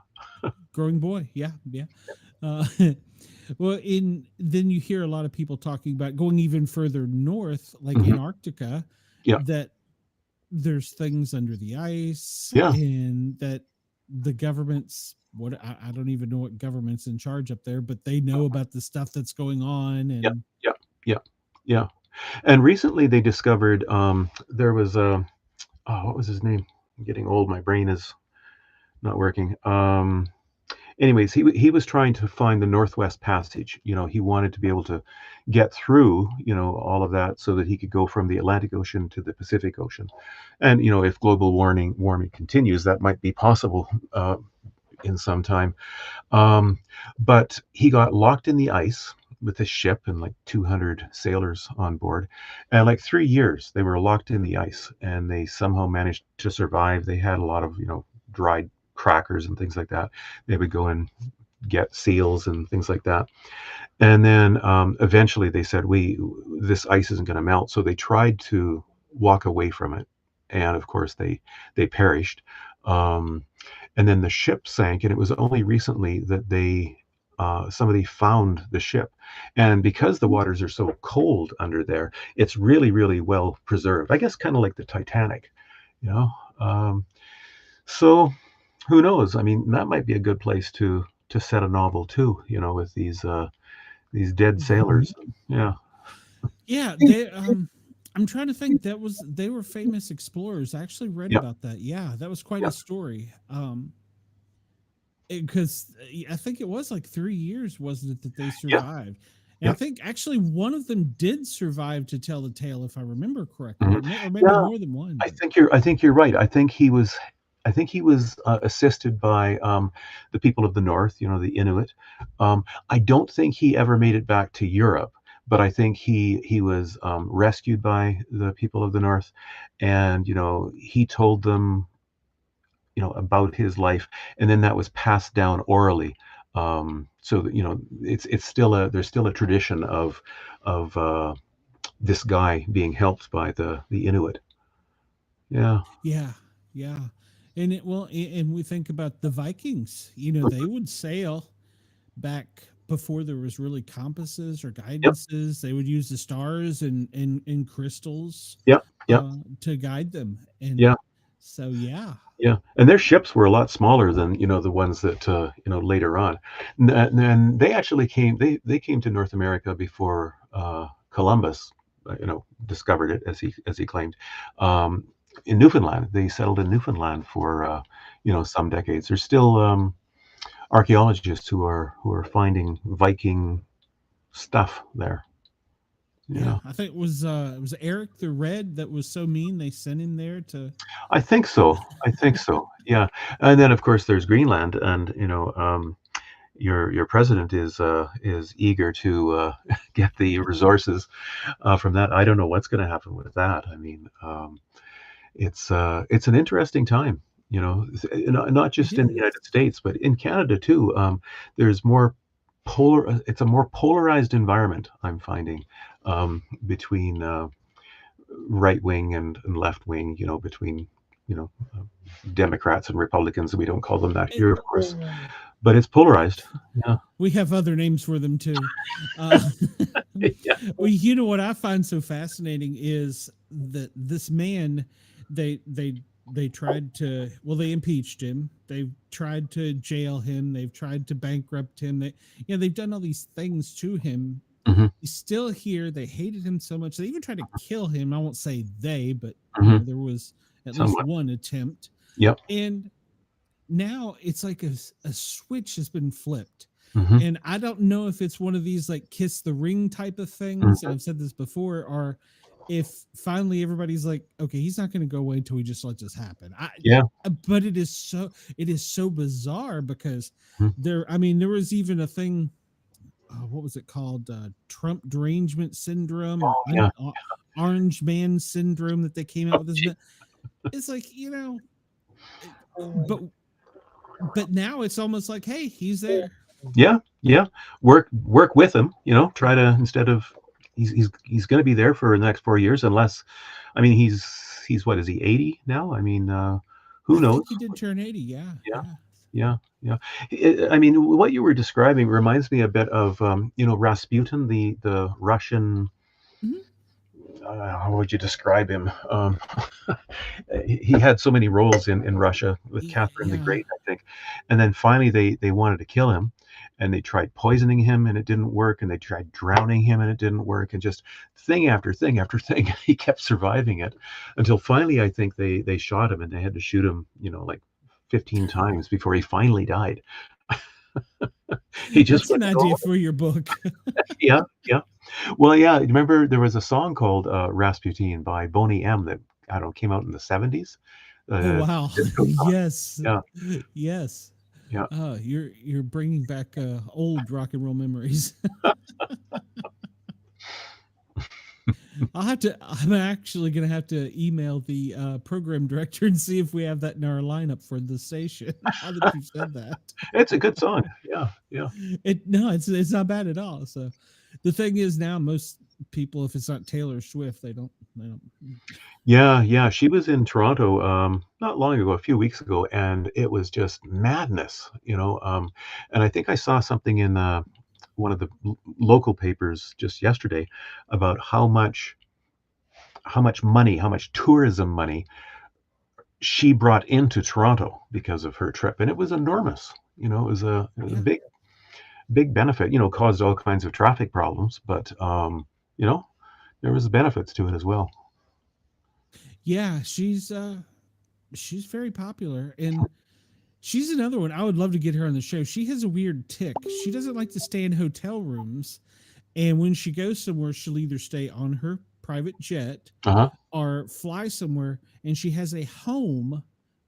growing boy, yeah, yeah. Uh, well, in then you hear a lot of people talking about going even further north, like hmm Antarctica, yeah, that there's things under the ice, yeah, and that the government's what I don't even know what government's in charge up there, but they know about the stuff that's going on, yeah, and yeah, yeah, yeah. And recently they discovered there was a what was his name? I'm getting old. My brain is not working. Anyways, he was trying to find the Northwest Passage. He wanted to be able to get through, all of that so that he could go from the Atlantic Ocean to the Pacific Ocean. And if global warming continues, that might be possible in some time. But he got locked in the ice with his ship and like 200 sailors on board, and like 3 years they were locked in the ice, and they somehow managed to survive. They had a lot of dried crackers and things like that. They would go and get seals and things like that. And then eventually they said, this ice isn't going to melt. So they tried to walk away from it. And of course they perished. Um, and then the ship sank, and it was only recently that somebody found the ship. And because the waters are so cold under there, it's really, really well preserved. I guess kind of like the Titanic, you know. So who knows? I mean, that might be a good place to set a novel too, with these dead sailors. Yeah. yeah, they I'm trying to think. They were famous explorers. I actually read Yeah. about that. Yeah, that was quite Yeah. a story. Because I think it was like 3 years, wasn't it, that they Yeah. survived? And I Yeah. think actually one of them did survive to tell the tale, if I remember correctly, Mhm. or maybe Yeah. more than one. I But think you're I think you're right. I think he was I think he was assisted by the people of the north, the Inuit. I don't think he ever made it back to Europe, but I think he was rescued by the people of the north, and he told them about his life, and then that was passed down orally. So that, it's still there's still a tradition of this guy being helped by the Inuit. Yeah. Yeah, yeah. And and we think about the Vikings. You know, they would sail back before there was really compasses or Yep. guidances. They would use the stars and crystals Yep. Yep. to guide them. And Yeah. so, yeah, Yeah, and their ships were a lot smaller than the ones that later on, and they actually came. They came to North America before Columbus, discovered it as he claimed. Um, in Newfoundland, they settled in Newfoundland for some decades. There's still archaeologists who are finding Viking stuff there. yeah. Yeah. I think it was Eric the Red that was so mean they sent him there to. I think so. I think so. Yeah, and then of course there's Greenland, and your president is eager to get the resources from that. I don't know what's going to happen with that. I mean, it's an interesting time. Not It just in the is. United States, but in Canada too. There's more polar. It's a more polarized environment. I'm finding between right wing and left wing. Between you know Democrats and Republicans. We don't call them that It, here, of course, but it's polarized. Yeah. we have other names for them too. Uh, Yeah. well, you know what I find so fascinating is that this man, they tried to, well, they impeached him. They've tried to jail him. They've tried to bankrupt him. They've done all these things to him. Hmm. He's still here. They hated him so much. They even tried to kill him. I won't say they, but Hmm. there was at least Somewhat. one attempt. Yep. And now it's like a switch has been flipped. Hmm. And I don't know if it's one of these like kiss the ring type of things. And Hmm. I've said this before, or if finally everybody's like, okay, he's not going to go away until he just lets this happen. Yeah. But it is so bizarre because Mhm. there was even a thing, what was it called? Trump derangement syndrome or Oh, yeah. orange man syndrome that they came out with this. It's like, but now it's almost like, hey, he's there. Yeah. Yeah. Work with him. Try to, instead of, he's going to be there for the next 4 years, unless, I mean, he's what is he, 80 now? I mean, I who knows? think he did turn 80. Yeah. Yeah. Yeah. Yeah. Yeah. I mean, what you were describing reminds me a bit of, Rasputin, the Russian, Mhm. how would you describe him? He had so many roles in Russia with Catherine the Yeah. Great, I think, and then finally they wanted to kill him, and they tried poisoning him, and it didn't work, and they tried drowning him, and it didn't work, and just thing after thing after thing, he kept surviving it until finally, I think they shot him, and they had to shoot him, like 15 times before he finally died. He just That's an wouldn't go idea away. for your book. Yeah, yeah. Well, yeah. Remember, there was a song called "Rasputin" by Boney M. that I don't know, came out in the '70s. Oh Uh, wow. disco song. Yes. Yeah, Yes. yeah. You're bringing back old rock and roll memories. I'm actually gonna have to email the program director and see if we have that in our lineup for the station. Now that you said that, It's a good song. Yeah, yeah, it's not bad at all. So the thing is now most people, if it's not Taylor Swift, they don't. yeah, yeah. She was in Toronto not long ago, a few weeks ago, and it was just madness. And I think I saw something in one of the local papers just yesterday about how much money, how much tourism money she brought into Toronto because of her trip, and it was enormous. It was a Yeah. big benefit. Caused all kinds of traffic problems, but you know, there was benefits to it as well. Yeah, she's very popular, and she's another one. I would love to get her on the show. She has a weird tick. She doesn't like to stay in hotel rooms, and when she goes somewhere, she'll either stay on her private jet Uh huh. or fly somewhere, and she has a home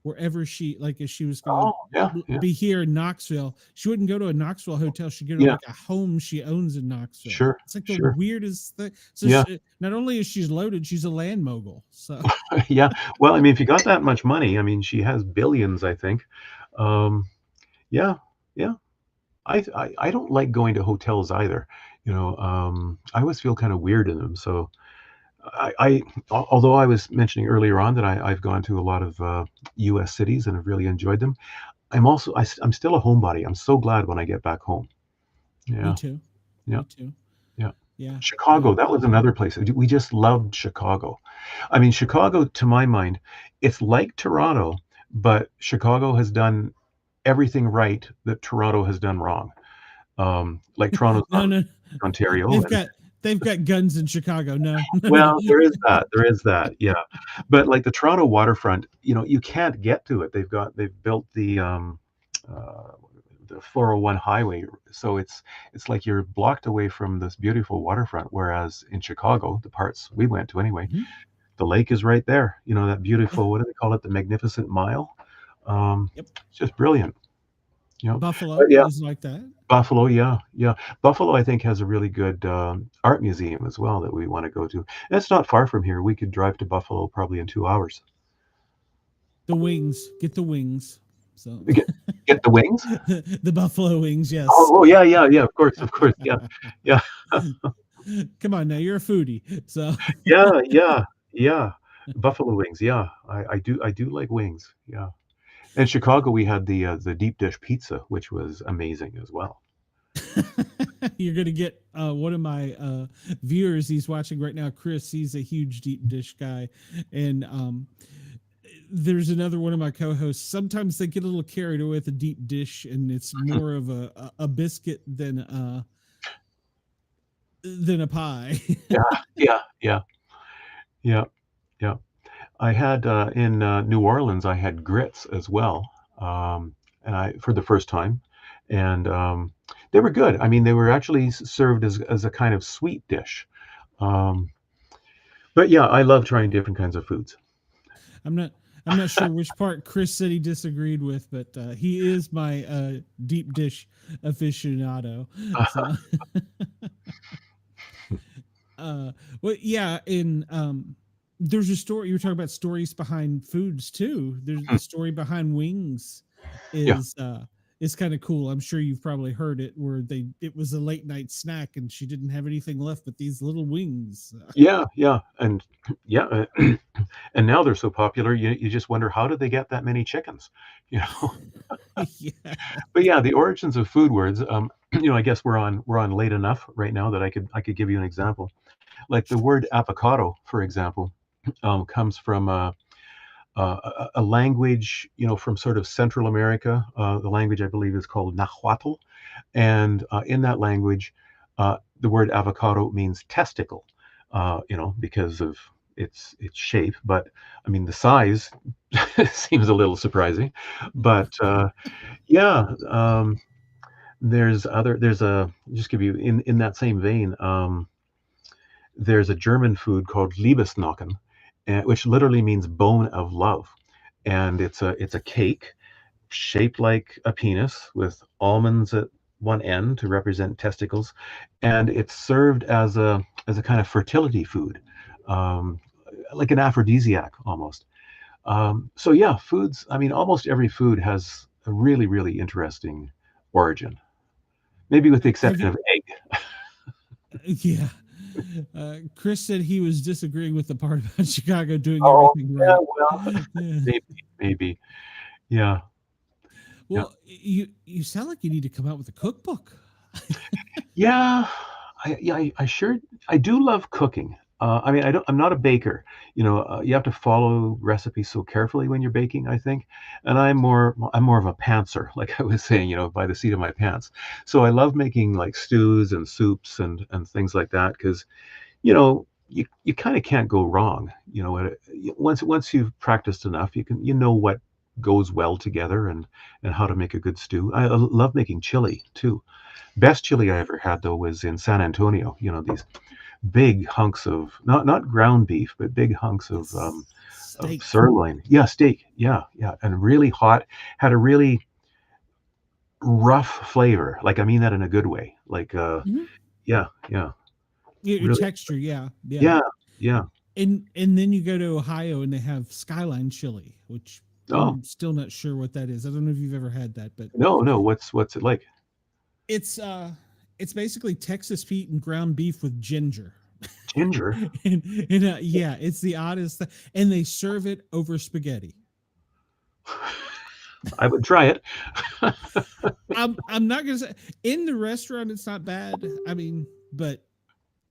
wherever she, like, if she was going Oh, yeah, to yeah, be here in Knoxville, she wouldn't go to a Knoxville hotel. She'd go to yeah. like a home she owns in Knoxville. Sure, It's like the sure. weirdest thing. So Yeah, not only is she's loaded, she's a land mogul. So yeah. Well, I mean, if you got that much money, I mean, she has billions, I think. Um, yeah, yeah. I don't like going to hotels either. I always feel kind of weird in them. So although I was mentioning earlier on that I've gone to a lot of U.S. cities and have really enjoyed them, I'm still a homebody. I'm so glad when I get back home. me Yeah, too. yeah, Me too. yeah. Yeah. Chicago, that was another place. We just loved Chicago. I mean, Chicago, to my mind, it's like Toronto, but Chicago has done everything right that Toronto has done wrong. Like Toronto's No, not no. Ontario, They've and got they've got guns in Chicago. No, no, no. well, there is that, yeah. But like the Toronto waterfront, you can't get to it. They've built uh, the 401 highway, so it's like you're blocked away from this beautiful waterfront. Whereas in Chicago, the parts we went to anyway, Mhm. the lake is right there. That Yeah. beautiful, what do they call it? The Magnificent Mile. Yep. It's just brilliant. But Buffalo yeah, is like that. Buffalo, yeah, yeah. Buffalo, I think, has a really good art museum as well that we want to go to. And it's not far from here. We could drive to Buffalo probably in 2 hours. The wings. Get the wings. So Get get the wings. the buffalo wings. Yes. Oh, yeah, yeah, yeah. Of course, yeah, yeah, Come on now, you're a foodie. So yeah, yeah, yeah. Buffalo wings. Yeah, I do like wings. Yeah. In Chicago, we had the deep dish pizza, which was amazing as well. you're gonna get one of my viewers. He's watching right now. Chris. He's a huge deep dish guy, and there's another one of my co-hosts. Sometimes they get a little carried away with a deep dish, and it's more of a biscuit than a pie. Yeah, yeah, yeah, yeah, yeah. I had in New Orleans, I had grits as well, and I for the first time, and they were good. I mean, they were actually served as a kind of sweet dish. Um, but yeah, I love trying different kinds of foods. I'm not. I'm not sure which part Chris said he disagreed with, but he is my deep dish aficionado. So, well, yeah. In there's a story you were talking about stories behind foods too. There's the story behind wings Yeah, is uh is kind of cool. I'm sure you've probably heard it where it was a late night snack and she didn't have anything left but these little wings. yeah, yeah, and yeah, and now they're so popular. You just wonder how did they get that many chickens, you know? Yeah. But yeah, the origins of food words. I guess we're on late enough right now that I could give you an example. Like the word avocado, for example, comes from a language, from sort of Central America. The language I believe is called Nahuatl, and in that language, the word avocado means testicle. Because of its shape, but I mean the size seems a little surprising. But yeah, there's a just give you in that same vein. There's a German food called Liebesnocken, which literally means bone of love, and it's a cake shaped like a penis with almonds at one end to represent testicles, and it's served as a kind of fertility food, um, like an aphrodisiac almost. So yeah, foods. I mean, almost every food has a really really interesting origin, maybe with the Have exception you of egg. yeah. Chris said he was disagreeing with the part about Chicago doing Oh everything yeah, right. well, Yeah. maybe, yeah, yeah. Well, you sound like you need to come out with a cookbook. Yeah, I sure I do love cooking. I mean, I'm not a baker. You have to follow recipes so carefully when you're baking, I think. And I'm more of a pantser, like I was saying, by the seat of my pants. So I love making like stews and soups and things like that because, you kind of can't go wrong. Once you've practiced enough, you know what goes well together and how to make a good stew. I love making chili too. Best chili I ever had though was in San Antonio. These big hunks of not ground beef, but big hunks of Yes. Steak. sirloin. Yeah, steak. Yeah, yeah, and really hot. Had a really rough flavor. Like I mean that in a good way. Like Mhm. yeah, yeah, Your really. texture, yeah, yeah. Yeah, yeah. And then you go to Ohio and they have skyline chili, which Oh I'm still not sure what that is. I don't know if you've ever had that, but no, no. What's it like? it's uh it's basically Texas feet and ground beef with ginger. Ginger. And yeah, it's the oddest and they serve it over spaghetti. I would try it. I'm not gonna say in the restaurant it's not bad. I mean, but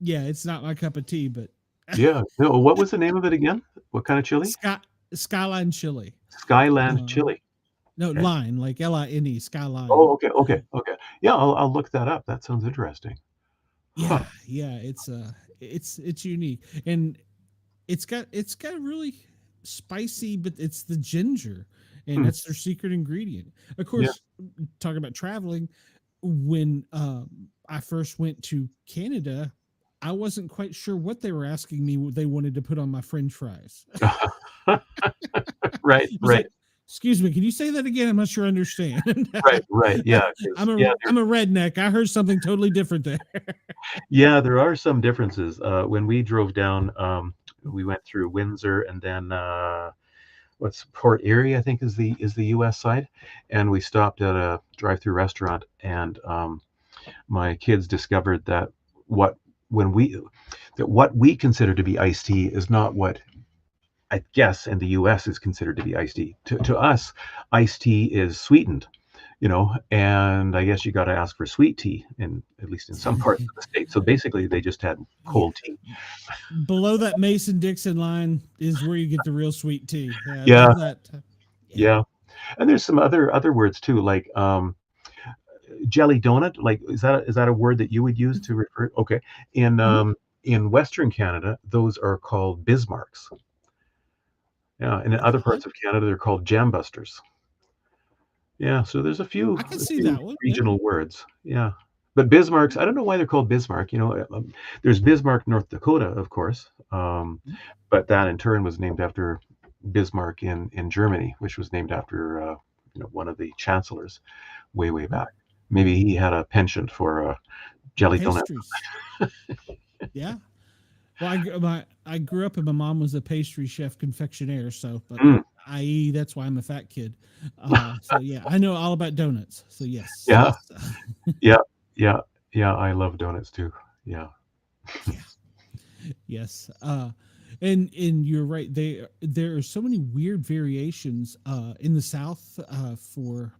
yeah, it's not my cup of tea, but Yeah. No, what was the name of it again? What kind of chili? Sky Skyline chili. Skyland Uh, chili. no, Okay. line like Line, Skyline. Oh, okay, okay, okay. Yeah, I'll look that up. That sounds interesting. Yeah, Huh. yeah, it's unique and it's got really spicy, but it's the ginger, and Hmm. that's their secret ingredient. Of Yeah. course, talking about traveling, when I first went to Canada, I wasn't quite sure what they were asking me what they wanted to put on my French fries. Right, It was right, like, excuse me, can you say that again? I'm not sure I understand. right, right. Yeah, 'cause yeah, I'm a redneck. I heard something totally different there. yeah, there are some differences. When we drove down, we went through Windsor and then what's Port Erie, I think is the U.S. side, and we stopped at a drive-through restaurant, and my kids discovered that what when we what we consider to be iced tea is not what I guess in the U.S. is considered to be iced tea. To us, iced tea is sweetened, and I guess you got to ask for sweet tea in at least in some parts of the state. So basically, they just had Yeah. cold tea. Below that Mason Dixon line is where you get the real sweet tea. Yeah, Yeah, that yeah. yeah. And there's some other words too, like jelly donut. Like is that a word that you would use to refer? Okay, in Mhm. in Western Canada, those are called Bismarcks. Yeah, and in other Okay. parts of Canada, they're called Jambusters. Yeah, so there's a few I can a see few that one. Yeah. regional words. Yeah. But Bismarcks, I don't know why they're called Bismarck. There's Bismarck, North Dakota, of course, but that in turn was named after Bismarck in Germany, which was named after one of the chancellors way Mhm. back. Maybe he had a penchant for jelly donuts. Pastries. Yeah. Well, I grew up and my mom was a pastry chef confectioner, so but Mm, i.e. that's why I'm a fat kid. So yeah, I know all about donuts. So yes, yeah, yes. yeah, yeah, yeah. I love donuts too. Yeah. Yeah. Yes. And you're right. There are so many weird variations in the South for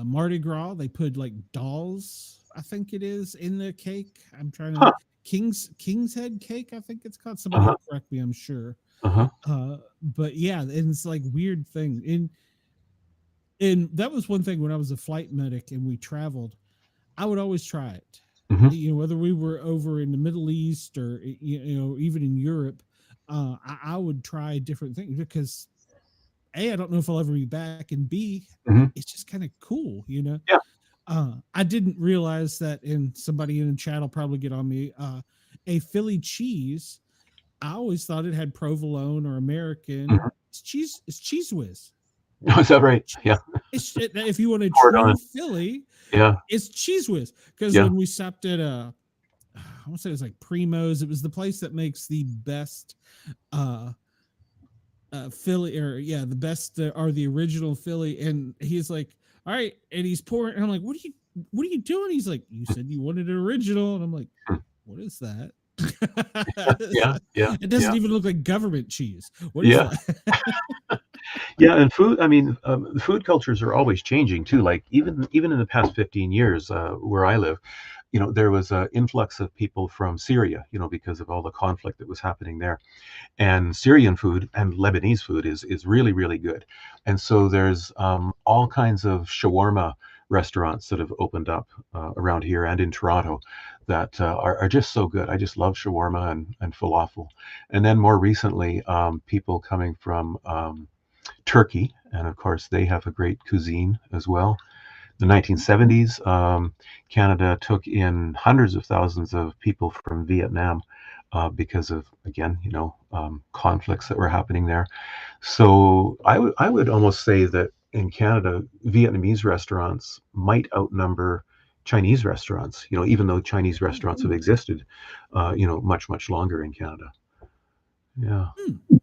Mardi Gras. They put like dolls, I think it is, in the cake. I'm trying to Huh. King's head cake, I think it's called. Uh Somebody huh. will correct me, I'm sure. Uh huh. But yeah, and it's like weird thing. And that was one thing when I was a flight medic and we traveled, I would always try it. Hmm. Whether we were over in the Middle East or even in Europe, I would try different things because A, I don't know if I'll ever be back, and B, Hmm. it's just kind of cool. Yeah. I didn't realize that, and somebody in the chat will probably get on me. A Philly cheese, I always thought it had provolone or American. Hmm. It's cheese. It's cheese whiz. Is that right? Yeah. If you want a Pour it on. true Philly, Yeah. it's cheese whiz. Because Yeah. when we stopped at I want to say it was like Primo's. It was the place that makes the best uh Philly, or yeah, the best are the original Philly. And he's like, all right, and he's pouring. And I'm like, what are you doing? He's like, you said you wanted an original, and I'm like, Mm. what is that? Yeah. Yeah. It doesn't Yeah. even look like government cheese. What is Yeah. that? Yeah, and food. I mean, food cultures are always changing too. Like even in the past 15 years, where I live, there was an influx of people from Syria. Because of all the conflict that was happening there, and Syrian food and Lebanese food is really really good. And so there's all kinds of shawarma restaurants that have opened up around here and in Toronto that are just so good. I just love shawarma and falafel. And then more recently, people coming from Turkey, and of course they have a great cuisine as well. The 1970s, Canada took in hundreds of thousands of people from Vietnam, because of, again, conflicts that were happening there. So I would almost say that in Canada, Vietnamese restaurants might outnumber Chinese restaurants. Even though Chinese restaurants have existed, much much longer in Canada. Yeah. Hmm.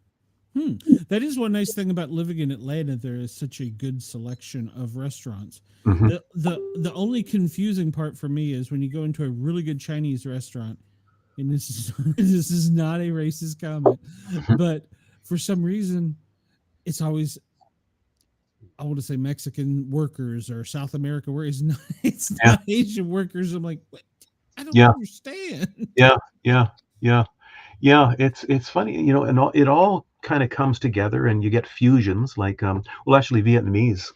Hmm. That is one nice thing about living in Atlanta. There is such a good selection of restaurants. Hmm. The only confusing part for me is when you go into a really good Chinese restaurant, and this is this is not a racist comment, but for some reason it's always, I want to say, Mexican workers or South America, where it's Yeah. not Asian workers. I'm like, what? I don't Yeah. understand. Yeah. Yeah. Yeah. Yeah, it's funny, and it all kind of comes together, and you get fusions. Like, well, actually, Vietnamese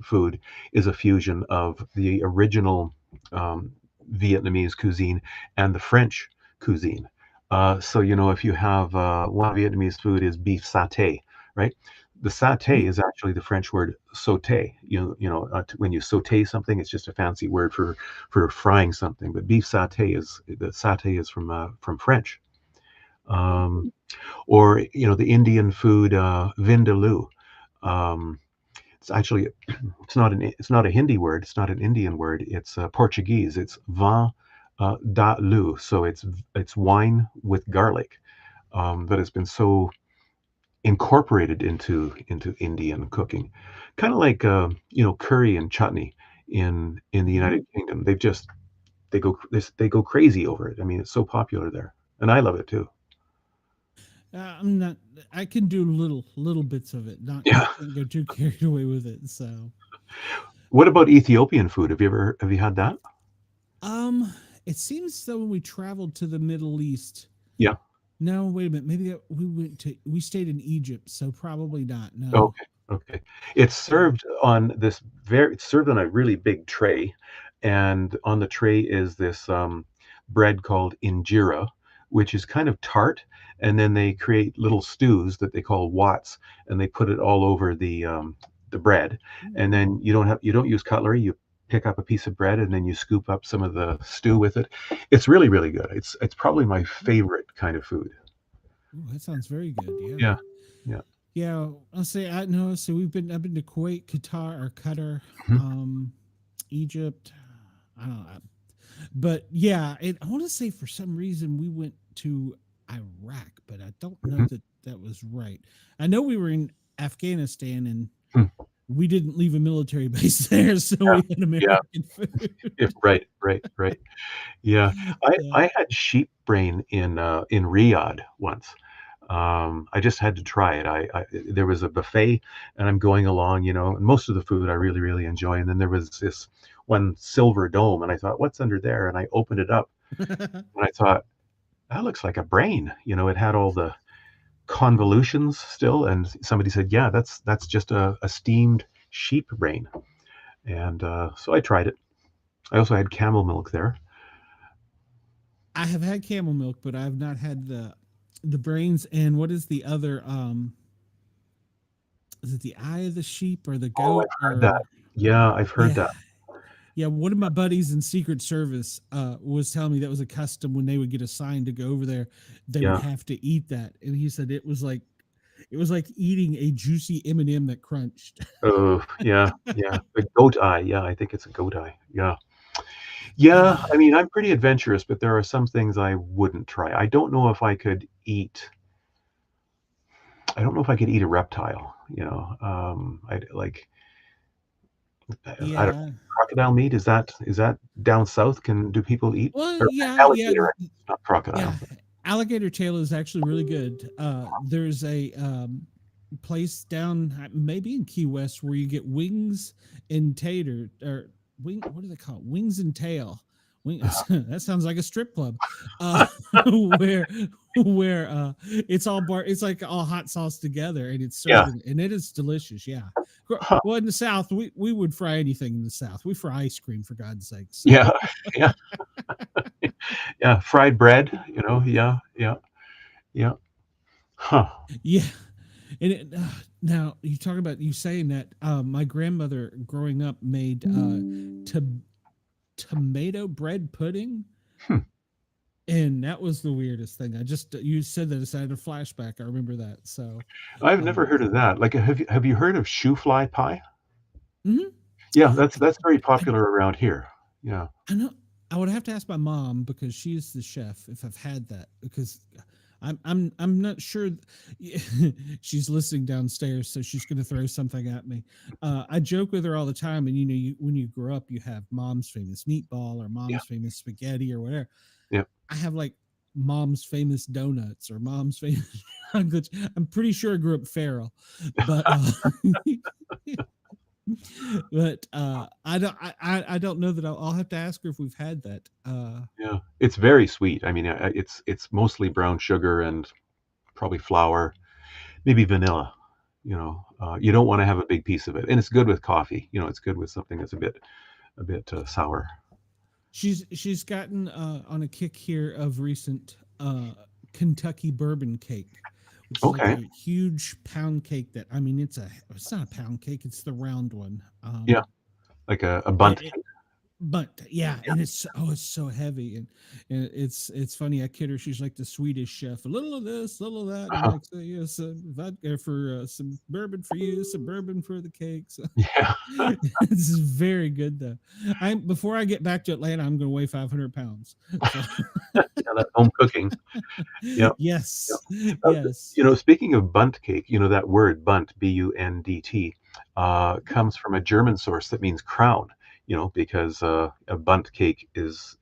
food is a fusion of the original Vietnamese cuisine and the French cuisine. So, if you have one Vietnamese food is beef satay, right? The satay is actually the French word sauté. When you sauté something, it's just a fancy word for frying something. But beef satay is from French. um, or the Indian food vindaloo. Um, it's actually it's not a Hindi word. It's not an Indian word. It's Portuguese. It's vin da lu. So it's wine with garlic that has been so incorporated into Indian cooking, kind of like curry and chutney in the Mhm. United Kingdom. They go crazy over it. I mean, it's so popular there, and I love it too. I'm not. I can do little bits of it. Not Yeah. can't go too carried away with it. So, What about Ethiopian food? Have you had that? um, it seems though when we traveled to the Middle East. Yeah. No, wait a minute. Maybe we stayed in Egypt, so probably not. No. Okay. Okay. It's So, served on it's served on a really big tray, and on the tray is this bread called injera, which is kind of tart, and then they create little stews that they call wats, and they put it all over the bread, and ooh, then you don't use cutlery. You pick up a piece of bread and then you scoop up some of the stew with it. It's really really good. It's probably my ooh, favorite kind of food. that sounds very good. Yeah. Yeah. Yeah. Yeah, I'll say I know. So I've been to Kuwait, Qatar, Mhm. Egypt. I don't know, but yeah, I want to say for some reason we went to Iraq, but I don't know Mhm. that that was right. I know we were in Afghanistan and Hmm. we didn't leave a military base there, so Yeah. we had Yeah. American food. Right, right, right. Yeah. So, I had sheep brain in Riyadh once. I just had to try it. There was a buffet, and I'm going along, and most of the food I really, really enjoy. And then there was this one silver dome, and I thought, what's under there? And I opened it up, and I thought, that looks like a brain. It had all the convolutions still, and somebody said, yeah, that's just a steamed sheep brain. And so I tried it. I also had camel milk there. I have had camel milk, but I have not had the brains. And what is the other? Is it the eye of the sheep or the Oh, goat I've heard that. or Yeah, I've heard yeah? that. Yeah, one of my buddies in Secret Service was telling me that was a custom when they would get assigned to go over there, they would Yeah. have to eat that, and he said it was like eating a juicy M&M that crunched. Oh, yeah, yeah. The goat eye. Yeah, I think it's a goat eye. Yeah. Yeah, I mean, I'm pretty adventurous, but there are some things I wouldn't try. I don't know if I could eat a reptile, I'd like, I don't Yeah. crocodile meat, is that down south? Do people eat Well, or yeah, yeah, alligator, not yeah. crocodile. Alligator tail is actually really good. There's a place down maybe in Key West where you get wings and tater or wing. What do they call it? Wings and tail. Wing, that sounds like a strip club. Where it's all it's like all hot sauce together and it's Yeah. served and it is delicious. Yeah. Huh. Well, in the South, we would fry anything in the South. We fry ice cream for God's sake. So Yeah. Yeah. Yeah, fried bread, yeah, yeah, yeah. Huh. yeah. And now you talk about you saying that my grandmother growing up made tomato bread pudding. Hmm. And that was the weirdest thing. I just you said that I had a flashback. I remember that. So, I've never um, heard of that. Like, have you heard of shoe fly pie? mhm. Yeah, that's very I popular around here. Yeah. I know I would have to ask my mom because she's the chef if I've had that because I'm not sure. She's listening downstairs, so she's going to throw something at me. I joke with her all the time, and when you grow up, you have mom's famous meatball or Yeah. mom's famous spaghetti or whatever. Yeah. I have like mom's famous donuts or mom's famous chocolates. I'm pretty sure I grew up feral, but I don't know that I'll have to ask her if we've had that. Yeah. It's very sweet. I mean, it's mostly brown sugar and probably flour, maybe vanilla. You don't want to have a big piece of it, and it's good with coffee. It's good with something that's a bit sour. She's gotten on a kick here of recent Kentucky bourbon cake, which is like Okay. a huge pound cake that I mean it's not a pound cake, it's the round one. Yeah, like a bunt It, cake. but yeah, Yeah. and it's so heavy, and it's funny. I kid her, she's like the Swedish chef. A little of this, a little of that. I'm Uh-huh. like, so yes, vodka for some bourbon for you, some bourbon for the cakes. Yeah. This is very good though. I'm before I get back to Atlanta, I'm going to weigh 500 pounds. So Yeah, that's home cooking. Yeah. Yeah. yes, yes. Speaking of bunt cake, that word bunt, bundt, comes from a German source that means crown. Because a bunt cake it's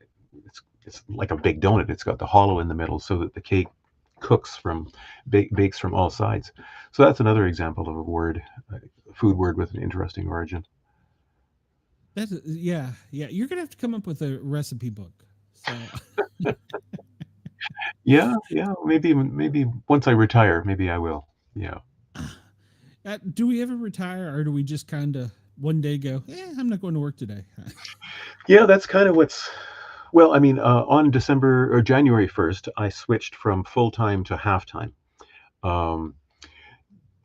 like a big donut. It's got the hollow in the middle, so that the cake bakes from all sides. So that's another example of a food word with an interesting origin. That's yeah, yeah. You're gonna have to come up with a recipe book. So Yeah, yeah. Maybe once I retire, maybe I will. Yeah. do we ever retire, or do we just kind of one day go, I'm not going to work today? Yeah, that's kind of what's well, I mean, on December or January 1st, I switched from full time to half time. Um,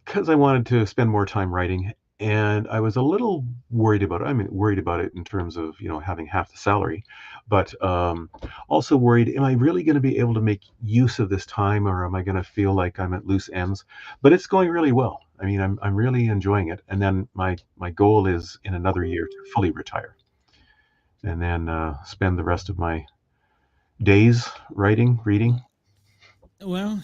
because I wanted to spend more time writing, and I was a little worried about it. I mean, worried about it in terms of, having half the salary, but also worried, am I really going to be able to make use of this time, or am I going to feel like I'm at loose ends? But it's going really well. I mean, I'm really enjoying it. And then my goal is in another year to fully retire, and then spend the rest of my days writing, reading. Well,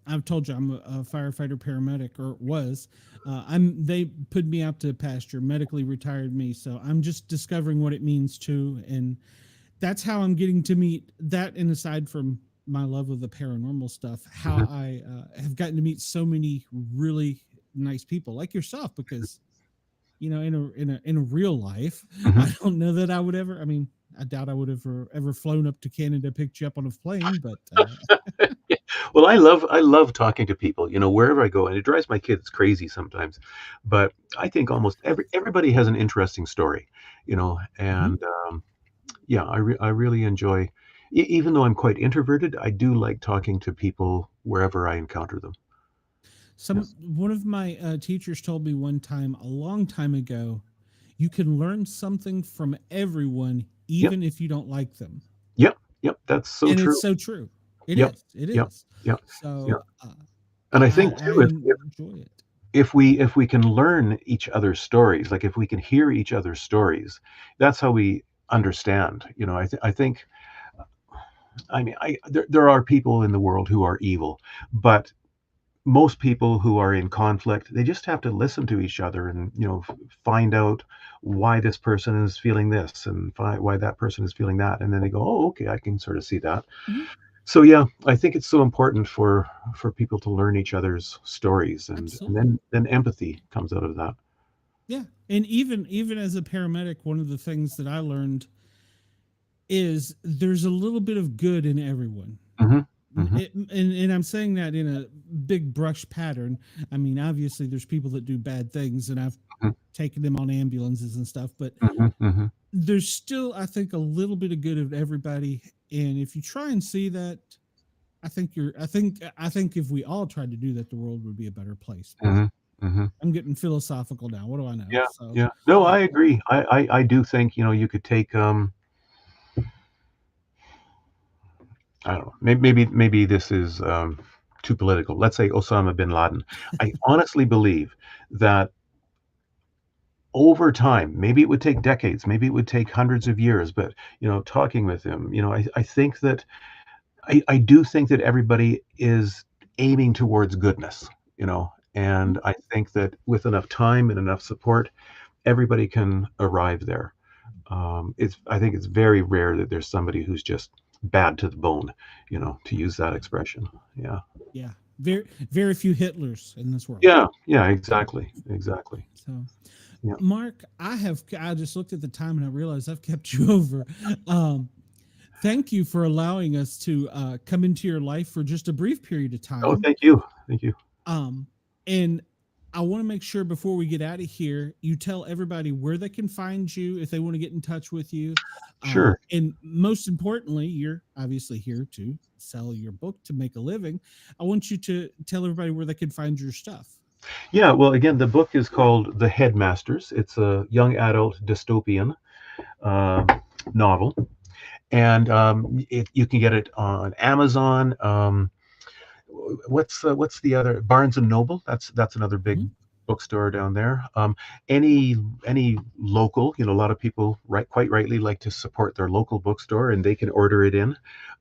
I've told you I'm a firefighter paramedic or was. I'm they put me out to pasture, medically retired me, so I'm just discovering what it means too, and that's how I'm getting to meet that. And aside from my love of the paranormal stuff, how Hmm. I have gotten to meet so many really nice people like yourself, because in a real life, Hmm. I don't know that I would ever. I mean, I doubt I would have ever flown up to Canada, picked you up on a plane, but Well, I love talking to people, wherever I go, and it drives my kids crazy sometimes. But I think almost everybody has an interesting story, mhm. and yeah, I really enjoy. Even though I'm quite introverted, I do like talking to people wherever I encounter them. Yeah. Some one of my teachers told me one time a long time ago, you can learn something from everyone Yep. even if you don't like them. Yep. Yep. That's so And it's true. so true. It Yep. is. It Yep. is. Yep. Yeah. So And I think I too, enjoy it. if we can learn each other's stories, like if we can hear each other's stories, that's how we understand. I think I mean, there are people in the world who are evil, but most people who are in conflict, they just have to listen to each other and find out why this person is feeling this and why that person is feeling that, and then they go, oh, okay, I can sort of see that. Mhm. So yeah, I think it's so important for people to learn each other's stories, and Absolutely. then empathy comes out of that. Yeah. And even as a paramedic, one of the things that I learned is there's a little bit of good in everyone. Hmm. Hmm. And I'm saying that in a big brush pattern. I mean, obviously, there's people that do bad things, and I've taken them on ambulances and stuff, but Hmm. Hmm. there's still, I think, a little bit of good of everybody. And if you try and see that, I think if we all tried to do that, the world would be a better place. But Hmm. Hmm. I'm getting philosophical now. What do I know? Yeah, So, yeah. No, I agree. I do think you could take I don't know. Maybe this is too political. Let's say Osama bin Laden. I honestly believe that over time, maybe it would take decades, maybe it would take hundreds of years, but talking with him, I think that I do think that everybody is aiming towards goodness, and I think that with enough time and enough support, everybody can arrive there. I think it's very rare that there's somebody who's just bad to the bone, to use that expression. Yeah. Yeah, very few Hitlers in this world. Yeah. Yeah. Exactly. Exactly. So, Yeah. Mark, I just looked at the time and I realized I've kept you over. Um, Thank you for allowing us to come into your life for just a brief period of Oh, time. thank you. Thank you. Um, and I want to make sure before we get out of here, you tell everybody where they can find you if they want to get in touch with you. Sure. And most importantly, you're obviously here to sell your book to make a living. I want you to tell everybody where they can find your stuff. Yeah. Well, again, the book is called The Headmasters. It's a young adult dystopian um novel, and you can get it on Amazon. What's the other, Barnes and Noble? That's another big Mhm. bookstore down there. Any local, a lot of people quite rightly like to support their local bookstore, and they can order it in.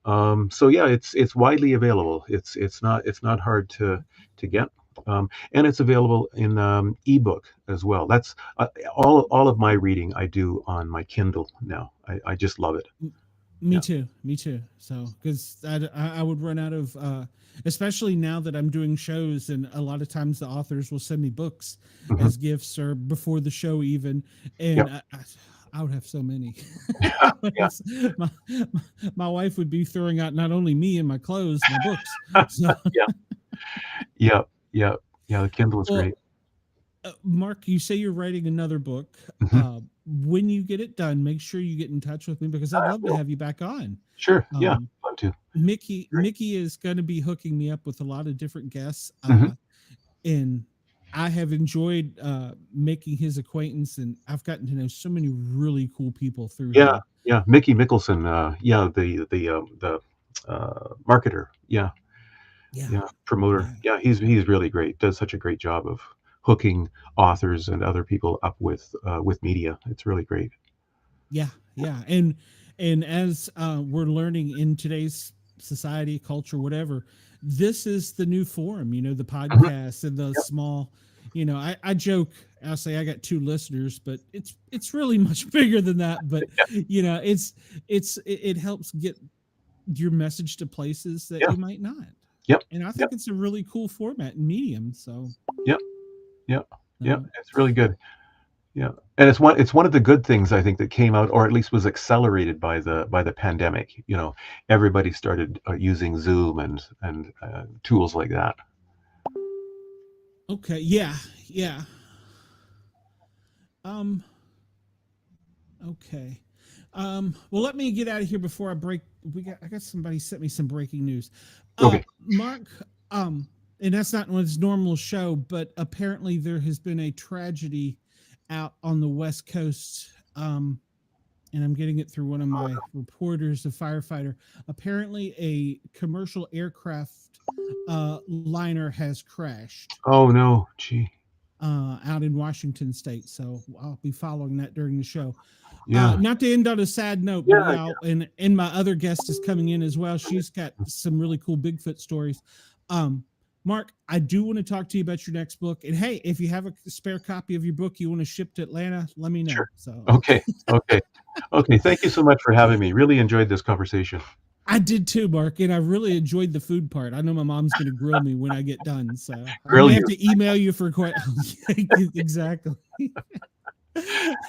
So yeah, it's widely available. It's not hard to get. And it's available in ebook as well. That's all of my reading I do on my Kindle now. I just love it. Me Yeah. too. Me too. So, because I would run out of, especially now that I'm doing shows, and a lot of times the authors will send me books Mhm. as gifts or before the show even, Yeah. and I would have so many. Yeah. my, my wife would be throwing out not only me and my clothes, my books. So, Yeah. Yeah. Yeah. Yeah. The Kindle is well, great. Mark, you say you're writing another book. Mhm. When you get it done, make sure you get in touch with me because I'd love to Well, have you back on. sure. Yeah. Um, Love to. Great. Mickey is going to be hooking me up with a lot of different guests, Mhm. and I have enjoyed making his acquaintance, and I've gotten to know so many really cool people through Yeah. him. Yeah. Mickey Mickelson. Yeah. The marketer. Yeah. Yeah, Yeah. Promoter. yeah, Yeah. He's really great. Does such a great job of hooking authors and other people up with media. It's really great. yeah, yeah, and as we're learning in today's society, culture, whatever, this is the new form. The Mhm. podcast and the Yep. small. I joke. I'll say I got two listeners, but it's really much bigger than that. But it helps get your message to places that Yeah. you might not. Yep. And I Yep. think it's a really cool format and medium. So, Yep. Yep. Yep. um, It's really good. Yeah, and it's one of the good things I think that came out, or at least was accelerated by the pandemic. Everybody started using Zoom and tools like that. okay, yeah, yeah. Um, okay. Well, let me get out of here before I break. I got somebody sent me some breaking news. Okay. Mark. Um, and that's not his normal show, but apparently there has been a tragedy out on the West Coast. And I'm getting it through one of Oh, my reporters, a firefighter. Apparently, a commercial aircraft liner has crashed oh no, gee. out in Washington State. So I'll be following that during the show. Yeah. Not to end on a sad note, but Yeah. yeah, and my other guest is coming in as well. She's got some really cool Bigfoot stories. Um, Mark, I do want to talk to you about your next book. And hey, if you have a spare copy of your book you want to ship to Atlanta, let me know. Sure. So Okay. Okay. Okay. Thank you so much for having me. Really enjoyed this conversation. I did too, Mark, and I really enjoyed the food part. I know my mom's going to grill me when I get done, so I Grill may have you. to email you for quite exactly.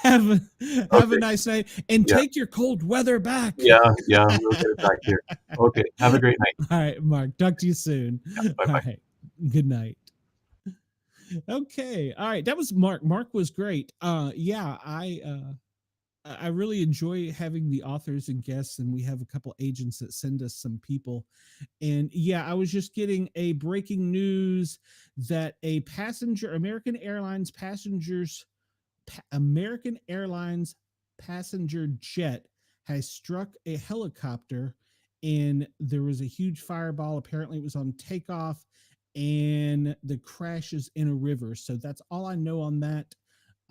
have a have a Okay. nice night and Yeah. take your cold weather back. Yeah. Yeah. We'll get it back here. Okay. Have a great night. All right, Mark. Talk to you soon. Bye All bye. right. Good night. Okay. All right. That was Mark. Mark was great. Yeah, I really enjoy having the authors and guests, and we have a couple agents that send us some people. And yeah, I was just getting a breaking news that American Airlines passenger jet has struck a helicopter and there was a huge fireball. Apparently it was on takeoff, and the crash is in a river. So that's all I know on that.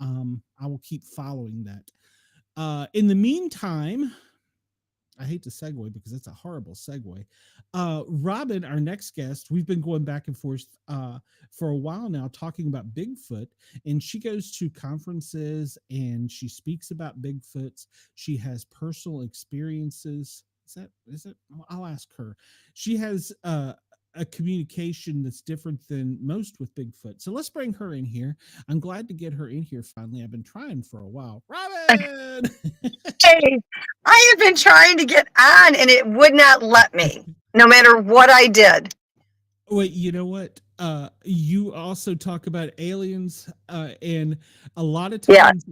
I will keep following that. In the meantime, I hate to segue because it's a horrible segue. Robin, our next guest, we've been going back and forth for a while now talking about Bigfoot, and she goes to conferences and she speaks about Bigfoots. She has personal experiences. Is that? I'll ask her. She has a communication that's different than most with Bigfoot. So let's bring her in here. I'm glad to get her in here finally. I've been trying for a while. Robin! Hey, I have been trying to get on and it would not let me, no matter what I did. Wait, you know what? You also talk about aliens, and a lot of times,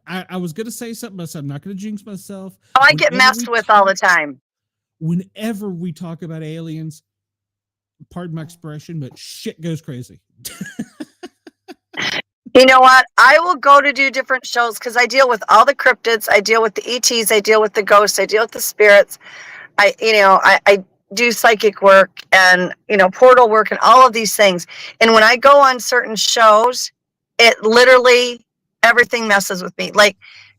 I was going to say something, but I'm not going to jinx myself. Oh, I get messed with all the time. Whenever we talk about aliens, pardon my expression, but shit goes crazy. You know what? I will go to do different shows because I deal with all the cryptids. I deal with the ETs. I deal with the ghosts. I deal with the spirits. I do psychic work and, portal work and all of these things. And when I go on certain shows, it literally, everything messes with me. Like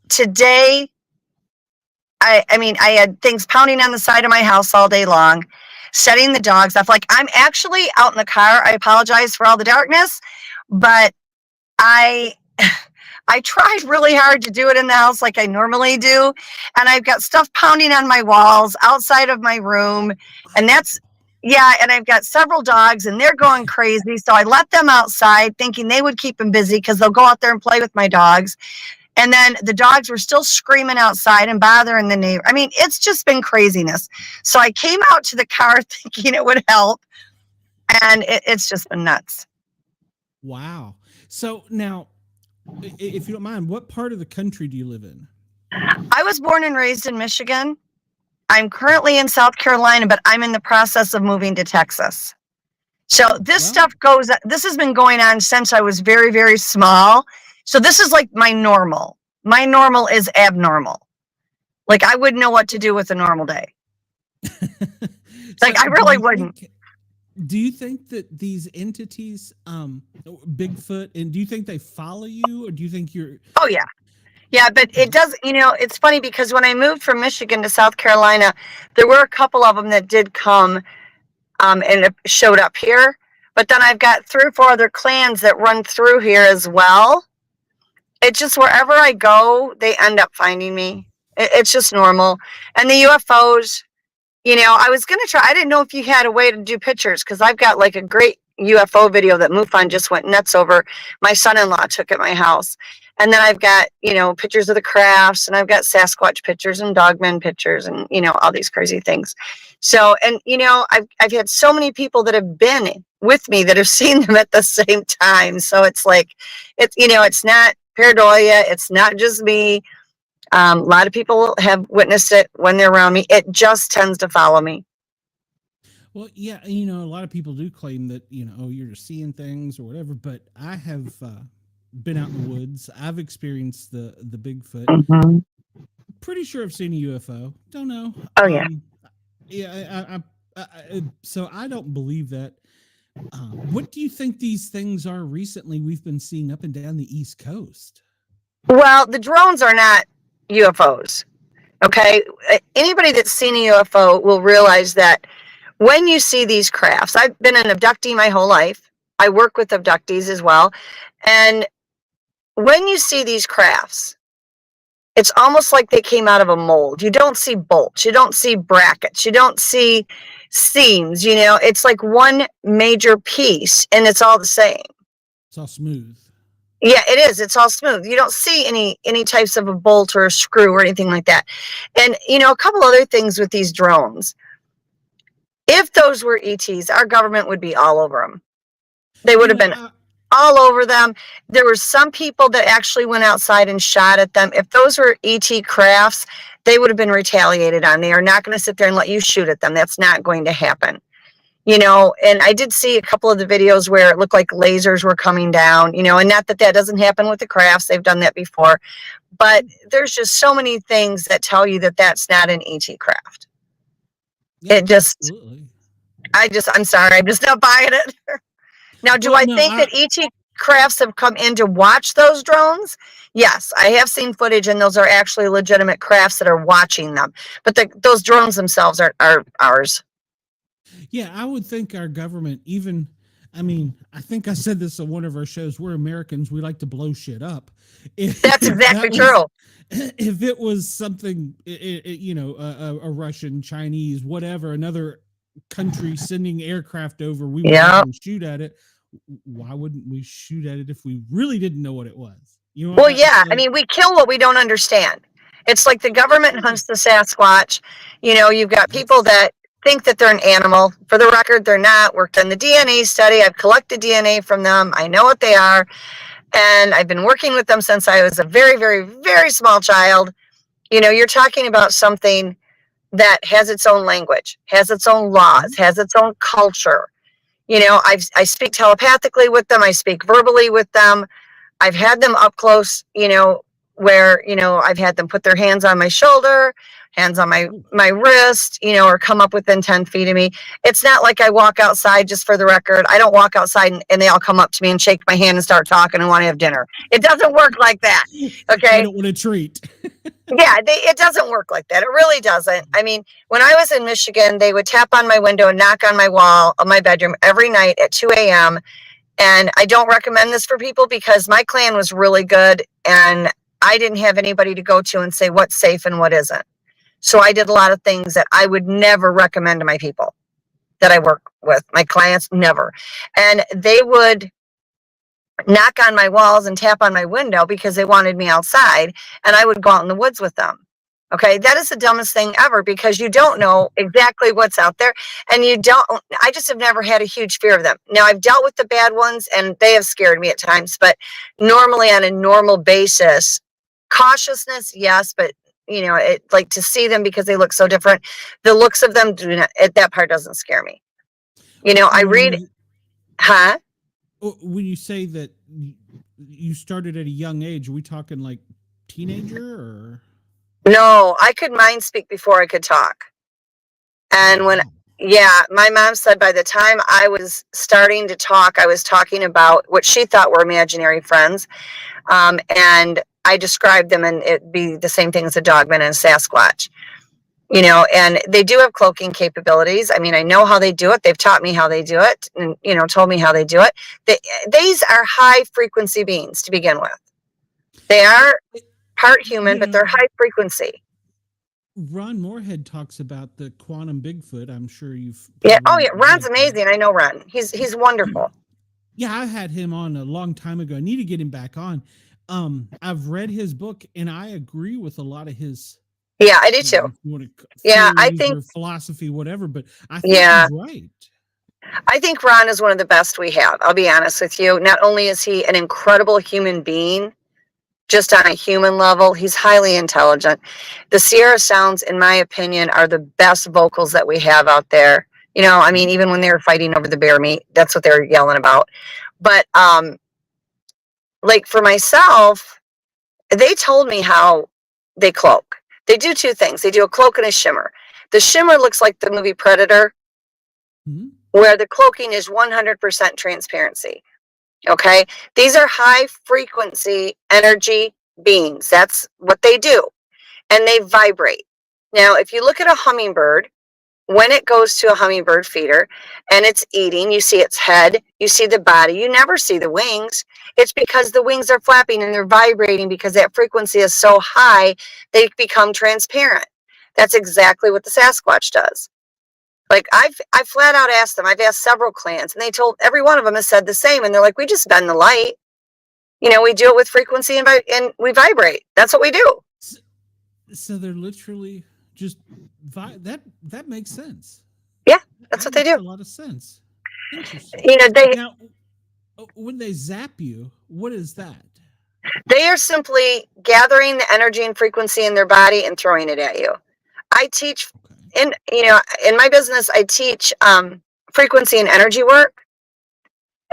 today, I had things pounding on the side of my house all day long, setting the dogs off. Like I'm actually out in the car. I apologize for all the darkness, but I tried really hard to do it in the house like I normally do. And I've got stuff pounding on my walls outside of my room. And and I've got several dogs and they're going crazy. So I let them outside thinking they would keep them busy because they'll go out there and play with my dogs. And then the dogs were still screaming outside and bothering the neighbor. I mean, it's just been craziness. So I came out to the car thinking it would help. And it's just been nuts. Wow. So now, if you don't mind, what part of the country do you live in? I was born and raised in Michigan. I'm currently in South Carolina, but I'm in the process of moving to Texas. So this has been going on since I was very, very small. So this is like my normal. My normal is abnormal. Like I wouldn't know what to do with a normal day. I really wouldn't. Do you think that these entities, Bigfoot, and do you think they follow you, or do you think you're? Oh yeah. Yeah, but it does, it's funny because when I moved from Michigan to South Carolina, there were a couple of them that did come and it showed up here. But then I've got 3 or 4 other clans that run through here as well. It's just wherever I go, they end up finding me. It's just normal. And the UFOs, I was going to try. I didn't know if you had a way to do pictures because I've got like a great UFO video that MUFON just went nuts over. My son-in-law took at my house. And then I've got, pictures of the crafts, and I've got Sasquatch pictures and Dogman pictures and, all these crazy things. So, and, I've had so many people that have been with me that have seen them at the same time. So it's like, it's not paranoia. It's not just me. A lot of people have witnessed it when they're around me. It just tends to follow me. Well, yeah, a lot of people do claim that, you're just seeing things or whatever, but I have been out in the woods. I've experienced the Bigfoot. Mm-hmm. Pretty sure I've seen a UFO. Don't know. Oh, yeah. So I don't believe that. What do you think these things are recently we've been seeing up and down the East Coast? Well, the drones are not UFOs. Okay. Anybody that's seen a UFO will realize that when you see these crafts, I've been an abductee my whole life. I work with abductees as well. And when you see these crafts, it's almost like they came out of a mold. You don't see bolts. You don't see brackets. You don't see seams. It's like one major piece and it's all the same. It's all smooth. Yeah, it is. It's all smooth. You don't see any types of a bolt or a screw or anything like that. And, a couple other things with these drones. If those were ETs, our government would be all over them. They would have been all over them. There were some people that actually went outside and shot at them. If those were ET crafts, they would have been retaliated on. They are not going to sit there and let you shoot at them. That's not going to happen. And I did see a couple of the videos where it looked like lasers were coming down, and not that doesn't happen with the crafts. They've done that before. But there's just so many things that tell you that that's not an ET craft. Yeah, It just, absolutely. I'm sorry, I'm just not buying it. Now, do Well, I no, think that ET crafts have come in to watch those drones? Yes, I have seen footage, and those are actually legitimate crafts that are watching them. But those drones themselves are ours. yeah, I would think our government, even, I mean, I think I said this on one of our shows. We're Americans. We like to blow shit up. That's exactly true. If it was something, you know, a Russian, Chinese, whatever, another country sending aircraft over, we would Yeah. shoot at it. Why wouldn't we shoot at it if we really didn't know what it was? You know. Well, yeah. I mean, we kill what we don't understand. It's like the government hunts the Sasquatch. You know, you've got people that think that they're an animal. For the record, they're not. Worked on the DNA study. I've collected DNA from them. I know what they are. And I've been working with them since I was a very, very, very small child. You know, you're talking about something that has its own language, has its own laws, has its own culture. You know, I speak telepathically with them. I speak verbally with them. I've had them up close, you know, where, you know, I've had them put their hands on my shoulder, hands on my wrist, you know, or come up within 10 feet of me. It's not like I walk outside, just for the record. I don't walk outside and they all come up to me and shake my hand and start talking and want to have dinner. It doesn't work like that. Okay. They don't want to treat. Yeah, it doesn't work like that. It really doesn't. I mean, when I was in Michigan, they would tap on my window and knock on my wall of my bedroom every night at 2 a.m. And I don't recommend this for people because my clan was really good and I didn't have anybody to go to and say what's safe and what isn't. So I did a lot of things that I would never recommend to my people that I work with, my clients, never. And they would knock on my walls and tap on my window because they wanted me outside, and I would go out in the woods with them. Okay, that is the dumbest thing ever because you don't know exactly what's out there, and I just have never had a huge fear of them. Now, I've dealt with the bad ones and they have scared me at times, but normally on a normal basis, cautiousness, yes, but you know, it like to see them because they look so different. The looks of them that part doesn't scare me. You know, I read, huh? When you say that you started at a young age, are we talking like teenager or? No, I could mind speak before I could talk. And my mom said by the time I was starting to talk, I was talking about what she thought were imaginary friends. And I described them and it'd be the same thing as a dogman and a Sasquatch. You know, and they do have cloaking capabilities. I mean, I know how they do it. They've taught me how they do it and, you know, told me how they do it. These are high frequency beings to begin with. They are part human, but they're high frequency. Ron Moorhead talks about the quantum Bigfoot. I'm sure you've. Yeah. Oh, yeah. Ron's amazing. I know Ron. He's wonderful. Yeah, I had him on a long time ago. I need to get him back on. I've read his book and I agree with a lot of his. Yeah, I do too. Yeah, I think philosophy, whatever, but I think he's right. I think Ron is one of the best we have. I'll be honest with you. Not only is he an incredible human being, just on a human level, he's highly intelligent. The Sierra Sounds, in my opinion, are the best vocals that we have out there. You know, I mean, even when they were fighting over the bear meat, that's what they're yelling about. But like for myself, they told me how they cloak. They do two things. They do a cloak and a shimmer. The shimmer looks like the movie Predator, where the cloaking is 100% transparency. Okay? These are high frequency energy beings. That's what they do. And they vibrate. Now, if you look at a hummingbird, when it goes to a hummingbird feeder and it's eating, you see its head, you see the body, you never see the wings. It's because the wings are flapping and they're vibrating because that frequency is so high, they become transparent. That's exactly what the Sasquatch does. Like I flat out asked them, I've asked several clans and they told, every one of them has said the same. And they're like, we just bend the light. You know, we do it with frequency and we vibrate. That's what we do. So they're literally just that makes sense. Yeah, that's what they do. A lot of sense. Interesting. You know, now, when they zap you, what is that? They are simply gathering the energy and frequency in their body and throwing it at you. I teach in my business, I teach frequency and energy work.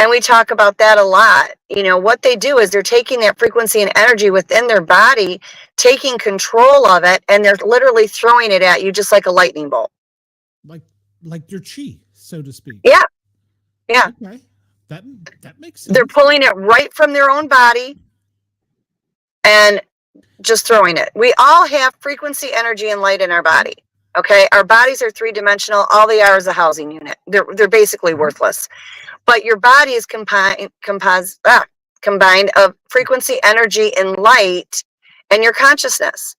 And we talk about that a lot. You know, what they do is they're taking that frequency and energy within their body, taking control of it, and they're literally throwing it at you just like a lightning bolt. like your chi, so to speak. Yeah. Yeah. Okay. That makes sense. They're pulling it right from their own body and just throwing it. We all have frequency, energy, and light in our body. Okay. Our bodies are 3-dimensional. All they are is a housing unit. They're basically worthless. But your body is combined of frequency, energy, and light, and your consciousness.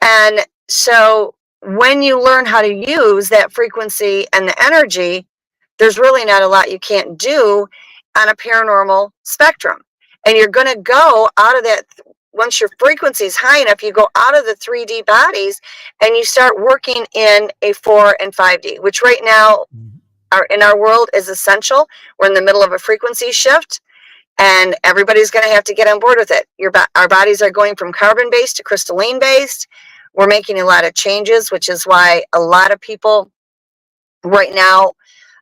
And so when you learn how to use that frequency and the energy, there's really not a lot you can't do on a paranormal spectrum. And you're going to go out of that. Once your frequency is high enough, you go out of the 3D bodies and you start working in a 4 and 5D, which right now in our world is essential. We're in the middle of a frequency shift, and everybody's going to have to get on board with it. Our bodies are going from carbon-based to crystalline-based. We're making a lot of changes, which is why a lot of people right now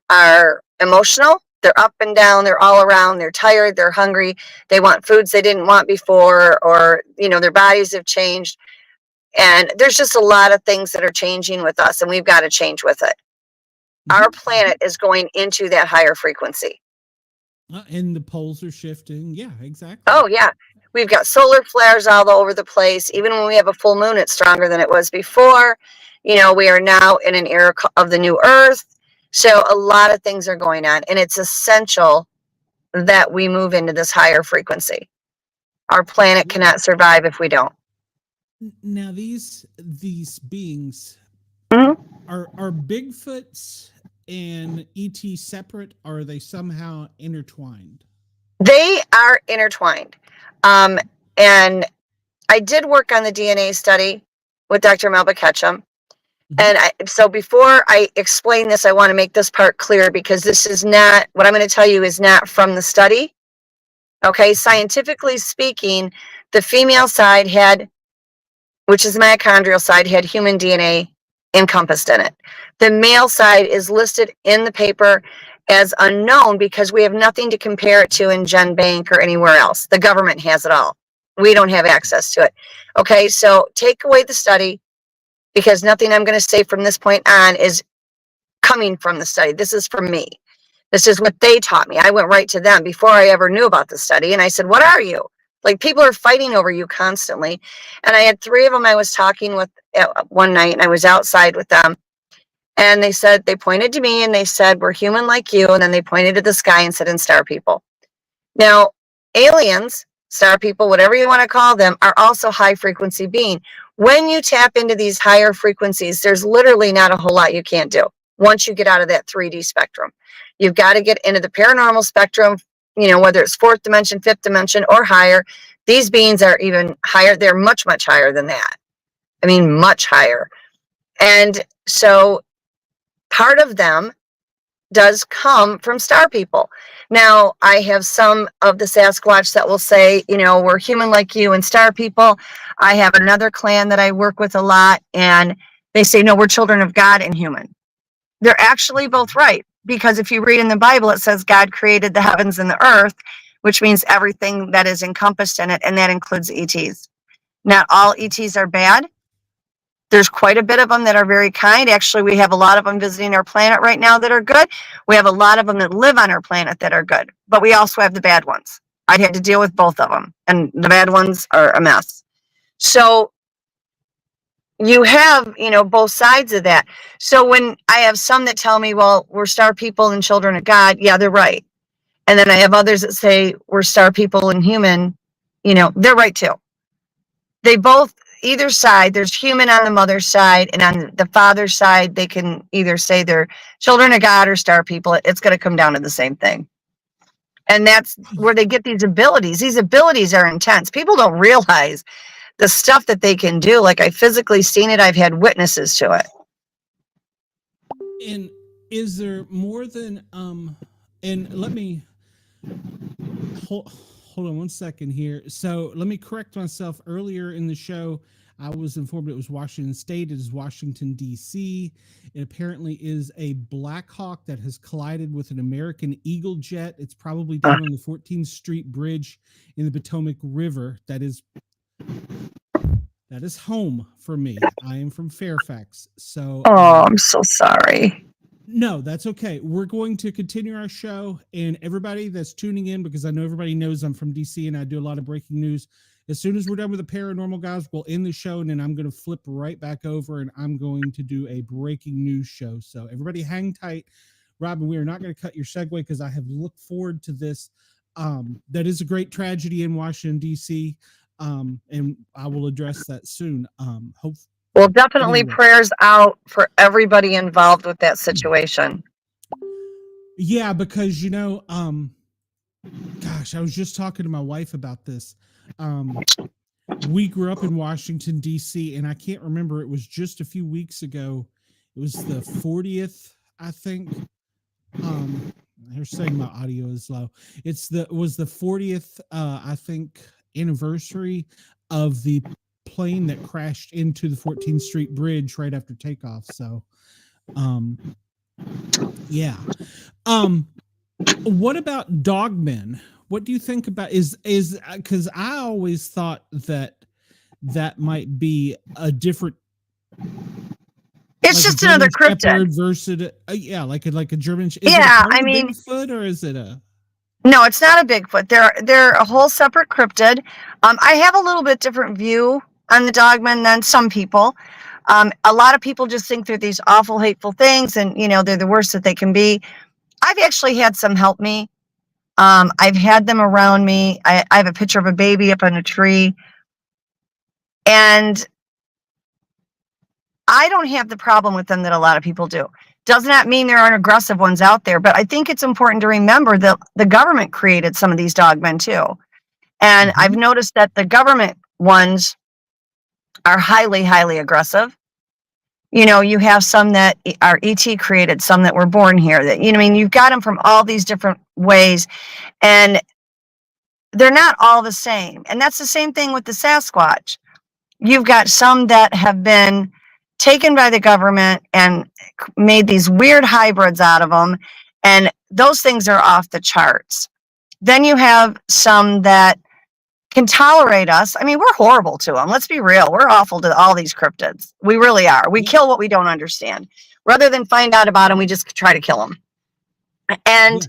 are emotional. They're up and down. They're all around. They're tired. They're hungry. They want foods they didn't want before, or, their bodies have changed. And there's just a lot of things that are changing with us, and we've got to change with it. Our planet is going into that higher frequency. And the poles are shifting. Yeah, exactly. Oh, yeah. We've got solar flares all over the place. Even when we have a full moon, it's stronger than it was before. We are now in an era of the new Earth. So a lot of things are going on, and it's essential that we move into this higher frequency. Our planet cannot survive if we don't. Now, these beings, are Bigfoots and ET separate, or are they somehow intertwined? They are intertwined. And I did work on the DNA study with Dr. Melba Ketchum. And so before I explain this, I want to make this part clear, because this is not, what I'm going to tell you is not from the study. Okay, scientifically speaking, the female side which is the mitochondrial side, had human DNA encompassed in it. The male side is listed in the paper as unknown because we have nothing to compare it to in GenBank or anywhere else. The government has it all. We don't have access to it. Okay, so take away the study, because nothing I'm going to say from this point on is coming from the study. This is from me. This is what they taught me. I went right to them before I ever knew about the study. And I said, what are you? Like, people are fighting over you constantly. And I had 3 of them I was talking with one night, and I was outside with them. And they pointed to me and they said, we're human like you. And then they pointed to the sky and said, and star people. Now, aliens, star people, whatever you want to call them, are also high frequency being. When you tap into these higher frequencies, there's literally not a whole lot you can't do once you get out of that 3D spectrum. You've got to get into the paranormal spectrum, whether it's 4th dimension, 5th dimension, or higher. These beings are even higher. They're much, much higher than that. I mean, much higher. And so part of them does come from star people. Now, I have some of the Sasquatch that will say, we're human like you and star people. I have another clan that I work with a lot, and they say, no, we're children of God and human. They're actually both right, because if you read in the Bible, it says God created the heavens and the earth, which means everything that is encompassed in it, and that includes ETs. Not all ETs are bad. There's quite a bit of them that are very kind. Actually, we have a lot of them visiting our planet right now that are good. We have a lot of them that live on our planet that are good. But we also have the bad ones. I'd had to deal with both of them. And the bad ones are a mess. So you have, both sides of that. So when I have some that tell me, well, we're star people and children of God, yeah, they're right. And then I have others that say we're star people and human, they're right too. They both, either side, there's human on the mother's side, and on the father's side, they can either say they're children of God or star people. It's going to come down to the same thing. And that's where they get these abilities. These abilities are intense. People don't realize the stuff that they can do. Like, I've physically seen it. I've had witnesses to it. And is there more than, and let me, hold on one second here. So let me correct myself. Earlier in the show, I was informed it was Washington State. It is Washington, D.C. It apparently is a Black Hawk that has collided with an American Eagle jet. It's probably down on the 14th Street Bridge in the Potomac River. That is That is home for me. I am from Fairfax. So Oh, I'm so sorry. no, that's okay. We're going to continue our show, and everybody that's tuning in, because I know everybody knows I'm from DC and I do a lot of breaking news. As soon as we're done with the paranormal guys, we'll end the show, and then I'm going to flip right back over and I'm going to do a breaking news show. So everybody hang tight. Robin, we are not going to cut your segue because I have looked forward to this. That is a great tragedy in Washington, D.C., and I will address that soon. Well, definitely anyway. prayers out for everybody involved with that situation. Yeah, because, gosh, I was just talking to my wife about this. We grew up in Washington, D.C., and I can't remember. It was just a few weeks ago. It was the 40th, I think. They're saying my audio is low. It was the 40th, I think, anniversary of the plane that crashed into the 14th Street Bridge right after takeoff. So, yeah. What about dogmen? What do you think about is because I always thought that might be a different. It's like just another cryptid versus like a German. Is yeah, it Bigfoot, or is it a? No, it's not a Bigfoot. They're a whole separate cryptid. I have a little bit different view on the dogmen than some people. A lot of people just think they're these awful, hateful things, and they're the worst that they can be. I've actually had some help me. I've had them around me. I have a picture of a baby up on a tree, and I don't have the problem with them that a lot of people do. Does not mean there aren't aggressive ones out there, but I think it's important to remember that the government created some of these dogmen too. And I've noticed that the government ones are highly, highly aggressive. You have some that are ET created, some that were born here, that, you've got them from all these different ways, and they're not all the same. And that's the same thing with the Sasquatch. You've got some that have been taken by the government and made these weird hybrids out of them, and those things are off the charts. Then you have some that can tolerate us. I mean, we're horrible to them. Let's be real. We're awful to all these cryptids. We really are. We kill what we don't understand. Rather than find out about them, we just try to kill them. And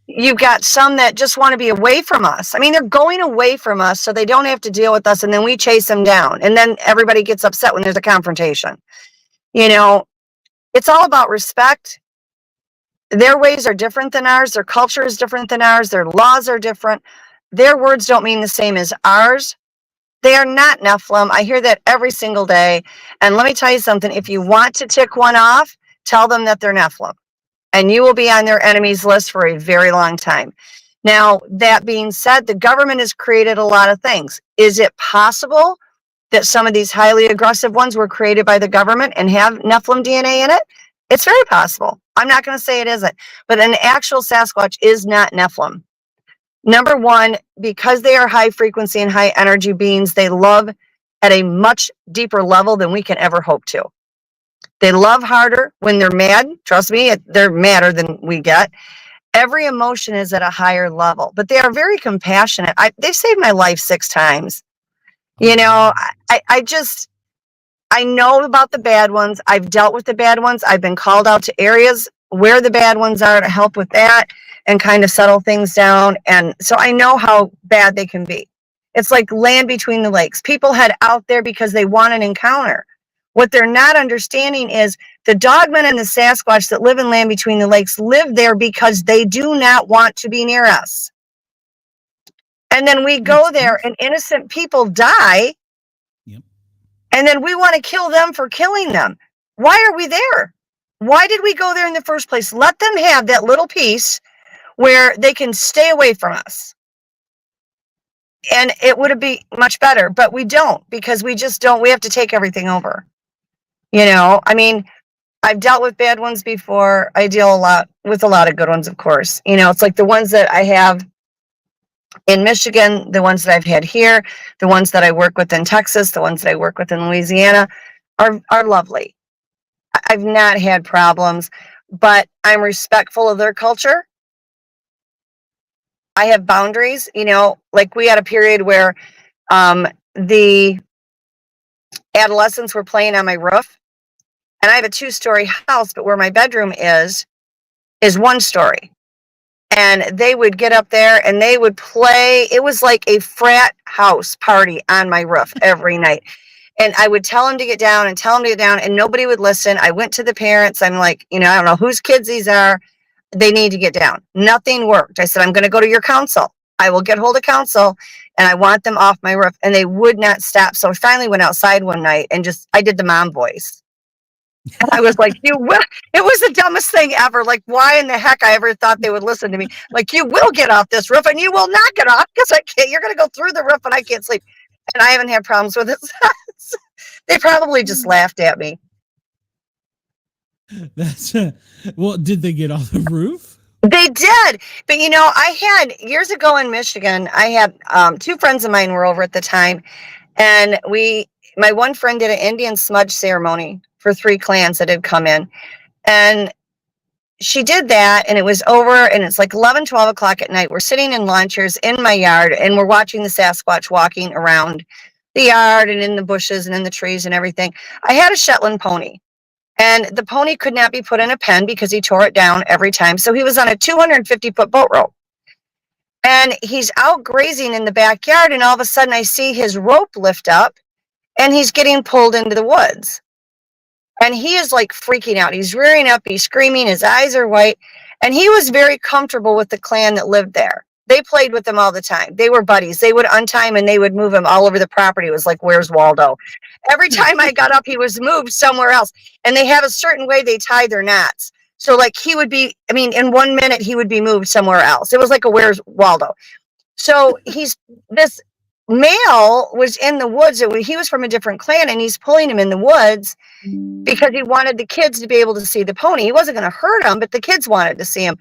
you've got some that just want to be away from us. I mean, they're going away from us so they don't have to deal with us, and then we chase them down. And then everybody gets upset when there's a confrontation. It's all about respect. Their ways are different than ours. Their culture is different than ours. Their laws are different. Their words don't mean the same as ours. They are not Nephilim. I hear that every single day. And let me tell you something. If you want to tick one off, tell them that they're Nephilim, and you will be on their enemies list for a very long time. Now, that being said, the government has created a lot of things. Is it possible that some of these highly aggressive ones were created by the government and have Nephilim DNA in it? It's very possible. I'm not going to say it isn't, but an actual Sasquatch is not Nephilim. Number one, because they are high frequency and high energy beings, they love at a much deeper level than we can ever hope to. They love harder when they're mad. Trust me, they're madder than we get. Every emotion is at a higher level, but they are very compassionate. They've saved my life 6 times. I know about the bad ones. I've dealt with the bad ones. I've been called out to areas where the bad ones are to help with that and kind of settle things down. And so I know how bad they can be. It's like land between the lakes. People head out there because they want an encounter. What they're not understanding is the dogmen and the Sasquatch that live in land between the lakes live there because they do not want to be near us. And then we go there and innocent people die. Yep. And then we want to kill them for killing them. Why are we there? Why did we go there in the first place? Let them have that little piece where they can stay away from us. And it would be much better, but we don't, because we just don't. We have to take everything over. I mean, I've dealt with bad ones before. I deal with a lot of good ones, of course. It's like the ones that I have in Michigan, the ones that I've had here, the ones that I work with in Texas, the ones that I work with in Louisiana are lovely. I've not had problems, but I'm respectful of their culture. I have boundaries, like we had a period where the adolescents were playing on my roof. And I have a 2-story house, but where my bedroom is 1 story. And they would get up there and they would play. It was like a frat house party on my roof every night. And I would tell them to get down and tell them to get down, and nobody would listen. I went to the parents. I'm like, I don't know whose kids these are. They need to get down. Nothing worked. I said, I'm going to go to your council. I will get hold of council, and I want them off my roof. And they would not stop. So I finally went outside one night and I did the mom voice. And I was like, you will. It was the dumbest thing ever. Like, why in the heck I ever thought they would listen to me? Like, you will get off this roof, and you will not get off because I can't. You're going to go through the roof, and I can't sleep. And I haven't had problems with it. They probably just laughed at me. That's well, did they get off the roof? They did. But I had years ago in Michigan, I had 2 friends of mine were over at the time, and my one friend did an Indian smudge ceremony for 3 clans that had come in, and she did that, and it was over, and it's like 11, 12 o'clock at night. We're sitting in lawn chairs in my yard, and we're watching the Sasquatch walking around the yard and in the bushes and in the trees and everything. I had a Shetland pony, and the pony could not be put in a pen because he tore it down every time. So he was on a 250-foot boat rope, and he's out grazing in the backyard, and all of a sudden I see his rope lift up, and he's getting pulled into the woods. And he is like freaking out. He's rearing up, he's screaming, his eyes are white, and he was very comfortable with the clan that lived there. They played with him all the time. They were buddies. They would untie him and they would move him all over the property. It was like, where's Waldo? Every time I got up, he was moved somewhere else. And they have a certain way they tie their knots. So like he would be, in 1 minute, he would be moved somewhere else. It was like a where's Waldo? So this male was in the woods. He was from a different clan, and he's pulling him in the woods because he wanted the kids to be able to see the pony. He wasn't going to hurt them, but the kids wanted to see him.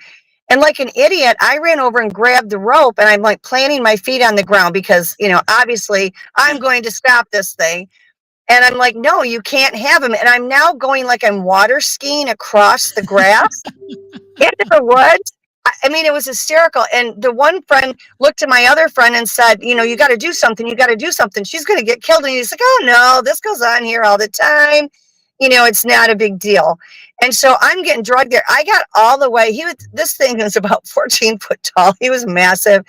And like an idiot, I ran over and grabbed the rope, and I'm like planting my feet on the ground because, obviously I'm going to stop this thing. And I'm like, no, you can't have him. And I'm now going like I'm water skiing across the grass into the woods. It was hysterical. And the one friend looked at my other friend and said, you got to do something. You got to do something. She's going to get killed. And he's like, oh no, this goes on here all the time. It's not a big deal. And so I'm getting drugged there. I got all the way. This thing was about 14 foot tall. He was massive.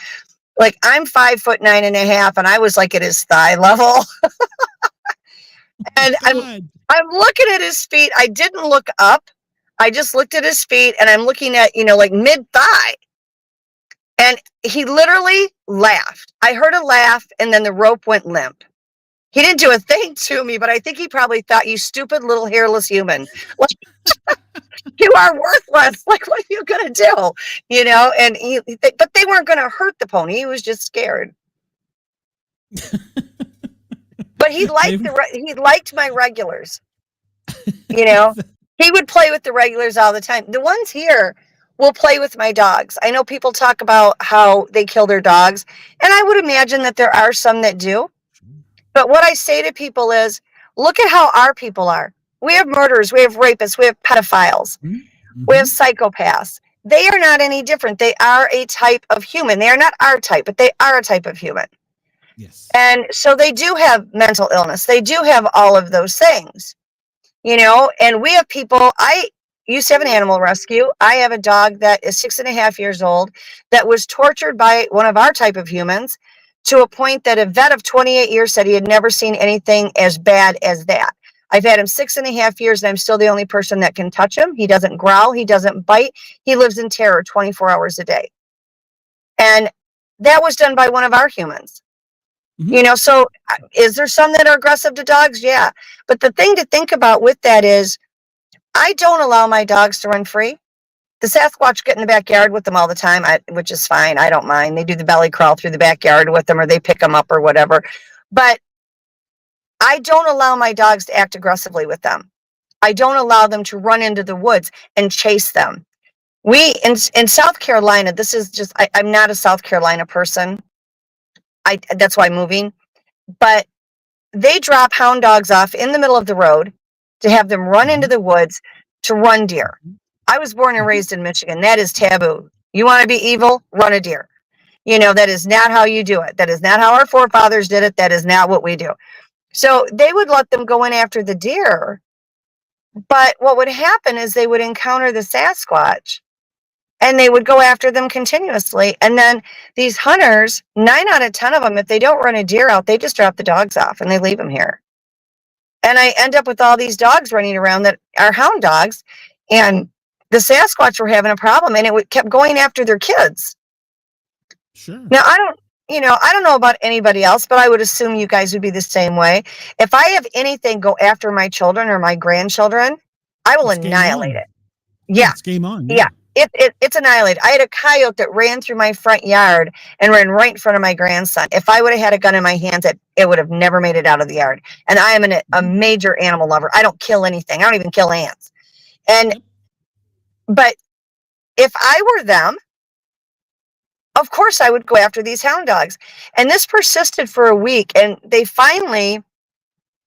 Like I'm 5'9.5", and I was like at his thigh level. And I'm looking at his feet. I didn't look up. I just looked at his feet, and I'm looking at, like mid thigh. And he literally laughed. I heard a laugh, and then the rope went limp. He didn't do a thing to me, but I think he probably thought, you stupid little hairless human. Like, you are worthless. Like, what are you going to do? And but they weren't going to hurt the pony. He was just scared. But he liked my regulars. He would play with the regulars all the time. The ones here will play with my dogs. I know people talk about how they kill their dogs, and I would imagine that there are some that do. But what I say to people is, look at how our people are. We have murderers, we have rapists, we have pedophiles, we have psychopaths. They are not any different. They are a type of human. They are not our type, but they are a type of human. Yes. And so they do have mental illness. They do have all of those things, and we have people. I used to have an animal rescue. I have a dog that is 6.5 years old that was tortured by one of our type of humans to a point that a vet of 28 years said he had never seen anything as bad as that. I've had him 6.5 years, and I'm still the only person that can touch him. He doesn't growl. He doesn't bite. He lives in terror 24 hours a day. And that was done by one of our humans. So is there some that are aggressive to dogs? Yeah. But the thing to think about with that is I don't allow my dogs to run free. The Sasquatch get in the backyard with them all the time, which is fine. I don't mind. They do the belly crawl through the backyard with them, or they pick them up or whatever. But I don't allow my dogs to act aggressively with them. I don't allow them to run into the woods and chase them. In South Carolina, this is just, I'm not a South Carolina person. That's why I'm moving. But they drop hound dogs off in the middle of the road to have them run into the woods to run deer. I was born and raised in Michigan. That is taboo. You want to be evil? Run a deer. That is not how you do it. That is not how our forefathers did it. That is not what we do. So they would let them go in after the deer. But what would happen is they would encounter the Sasquatch and they would go after them continuously. And then these hunters, 9 out of 10 of them, if they don't run a deer out, they just drop the dogs off and they leave them here. And I end up with all these dogs running around that are hound dogs. And the Sasquatch were having a problem and it kept going after their kids. Sure. Now, I don't know about anybody else, but I would assume you guys would be the same way. If I have anything go after my children or my grandchildren, I will annihilate it. Yeah. It's game on. Yeah. It's annihilated. I had a coyote that ran through my front yard and ran right in front of my grandson. If I would have had a gun in my hands, it would have never made it out of the yard. And I am a major animal lover. I don't kill anything. I don't even kill ants. But if I were them, of course I would go after these hound dogs. And this persisted for a week. And they finally,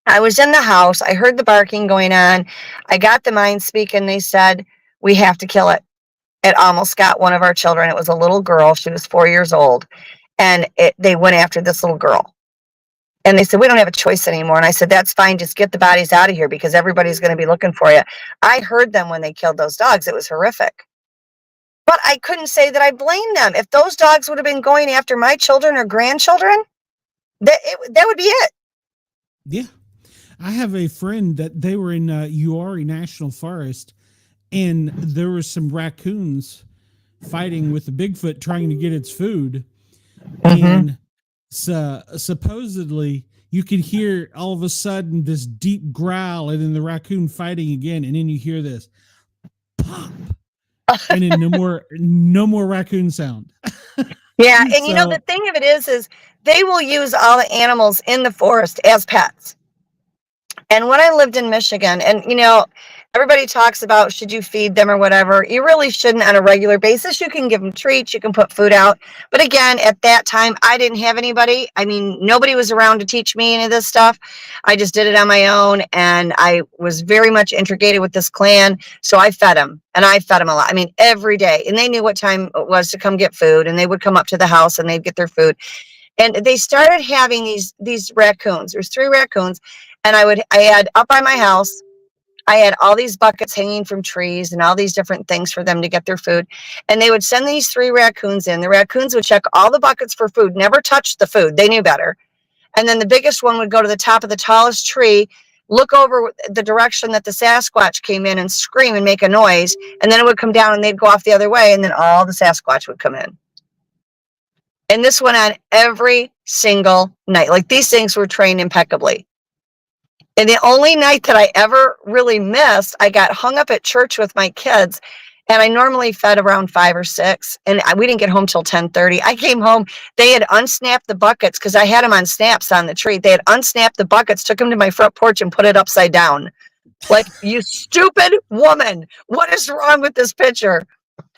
I was in the house. I heard the barking going on. I got the mind speak and they said, we have to kill it. It almost got one of our children. It was a little girl. She was 4 years old. And they went after this little girl. And they said, we don't have a choice anymore. And I said, that's fine. Just get the bodies out of here because everybody's going to be looking for you. I heard them when they killed those dogs. It was horrific. But I couldn't say that I blame them. If those dogs would have been going after my children or grandchildren, that would be it. Yeah. I have a friend that they were in Uari National Forest, and there were some raccoons fighting with the Bigfoot trying to get its food. Mm-hmm. And supposedly you could hear all of a sudden this deep growl and then the raccoon fighting again. And then you hear this pop. And then no more raccoon sound. Yeah. And the thing of it is they will use all the animals in the forest as pets. And when I lived in Michigan, and everybody talks about should you feed them or whatever, you really shouldn't on a regular basis. You can give them treats, you can put food out. But again, at that time, I didn't have anybody. I mean, nobody was around to teach me any of this stuff. I just did it on my own. And I was very much integrated with this clan. So I fed them, and I fed them a lot. I mean, every day. And they knew what time it was to come get food. And they would come up to the house and they'd get their food. And they started having these raccoons. There's 3 raccoons. And I had up by my house, I had all these buckets hanging from trees and all these different things for them to get their food. And they would send these 3 raccoons in. The raccoons would check all the buckets for food, never touch the food. They knew better. And then the biggest one would go to the top of the tallest tree, look over the direction that the Sasquatch came in and scream and make a noise. And then it would come down and they'd go off the other way. And then all the Sasquatch would come in. And this went on every single night. Like, these things were trained impeccably. And the only night that I ever really missed, I got hung up at church with my kids, and I normally fed around 5 or 6, and we didn't get home till 10:30. I came home, they had unsnapped the buckets because I had them on snaps on the tree. They had unsnapped the buckets, took them to my front porch and put it upside down. Like, you stupid woman, what is wrong with this picture?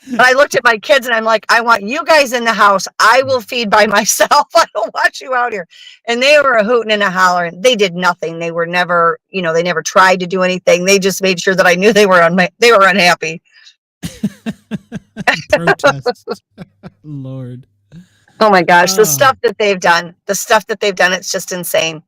And I looked at my kids and I'm like, I want you guys in the house. I will feed by myself. I don't want you out here. And they were a hooting and a hollering. They did nothing. They were never, they never tried to do anything. They just made sure that I knew they were unhappy. Protest. Lord. Oh my gosh. The stuff that they've done, it's just insane.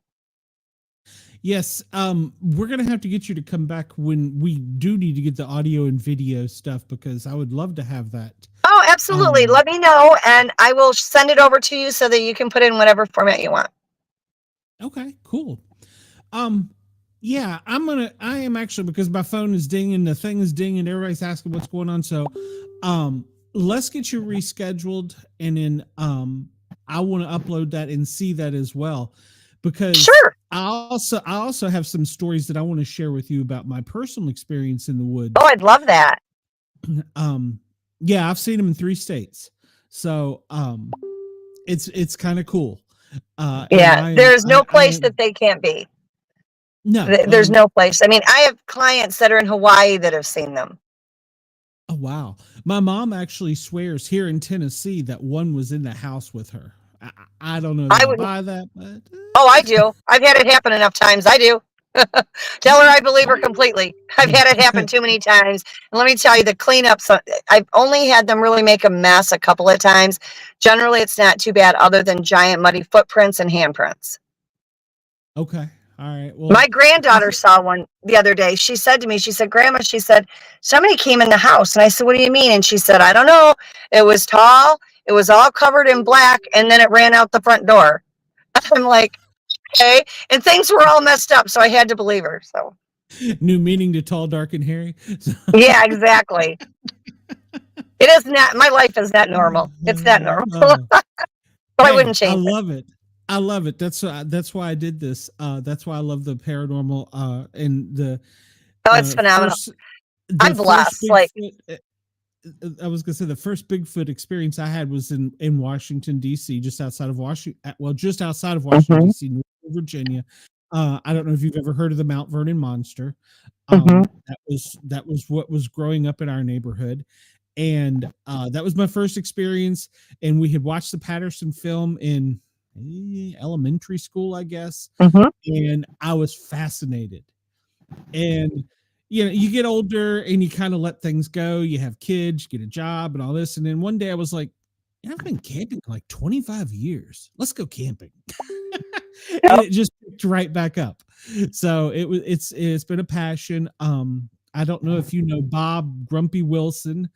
Yes, we're going to have to get you to come back when we do need to get the audio and video stuff, because I would love to have that. Oh, absolutely. Let me know, and I will send it over to you so that you can put in whatever format you want. Okay, cool. Yeah, I am actually, because my phone is dinging, the thing is dinging, everybody's asking what's going on. So, let's get you rescheduled, and then, I want to upload that and see that as well. Because sure. I also have some stories that I want to share with you about my personal experience in the woods. Oh, I'd love that. Yeah, I've seen them in 3 states. So, it's kind of cool. Yeah, there's no place that they can't be. No, there's no place. I mean, I have clients that are in Hawaii that have seen them. Oh, wow. My mom actually swears here in Tennessee that one was in the house with her. I don't know if I buy that, but oh, I do. I've had it happen enough times. I do. Tell her I believe her completely. I've had it happen too many times. And let me tell you, the cleanups, I've only had them really make a mess a couple of times. Generally, it's not too bad, other than giant muddy footprints and handprints. Okay. All right. Well, My granddaughter saw one the other day. She said to me, she said, Grandma, she said, somebody came in the house. And I said, what do you mean? And she said, I don't know. It was tall. It was all covered in black. And then it ran out the front door. I'm like, okay. And things were all messed up. So I had to believe her. So new meaning to tall, dark, and hairy. yeah, exactly. It is not, my life is not normal. It's not normal. So I wouldn't change I love it. I love it. That's why I did this. That's why I love the paranormal and the. Oh, it's phenomenal. I'm blessed. Like, I was gonna say the first Bigfoot experience I had was in Washington D.C., just outside of Washington. Well, just outside of Washington D.C., North Virginia. I don't know if you've ever heard of the Mount Vernon monster. That was what was growing up in our neighborhood, and that was my first experience. And we had watched the Patterson film in elementary school, I guess, and I was fascinated. And you know, you get older and you kind of let things go. You have kids, you get a job, and all this. And then one day I was like, I've been camping for like 25 years. Let's go camping. And it just picked right back up. So it's been a passion. I don't know if you know Bob Grumpy Wilson.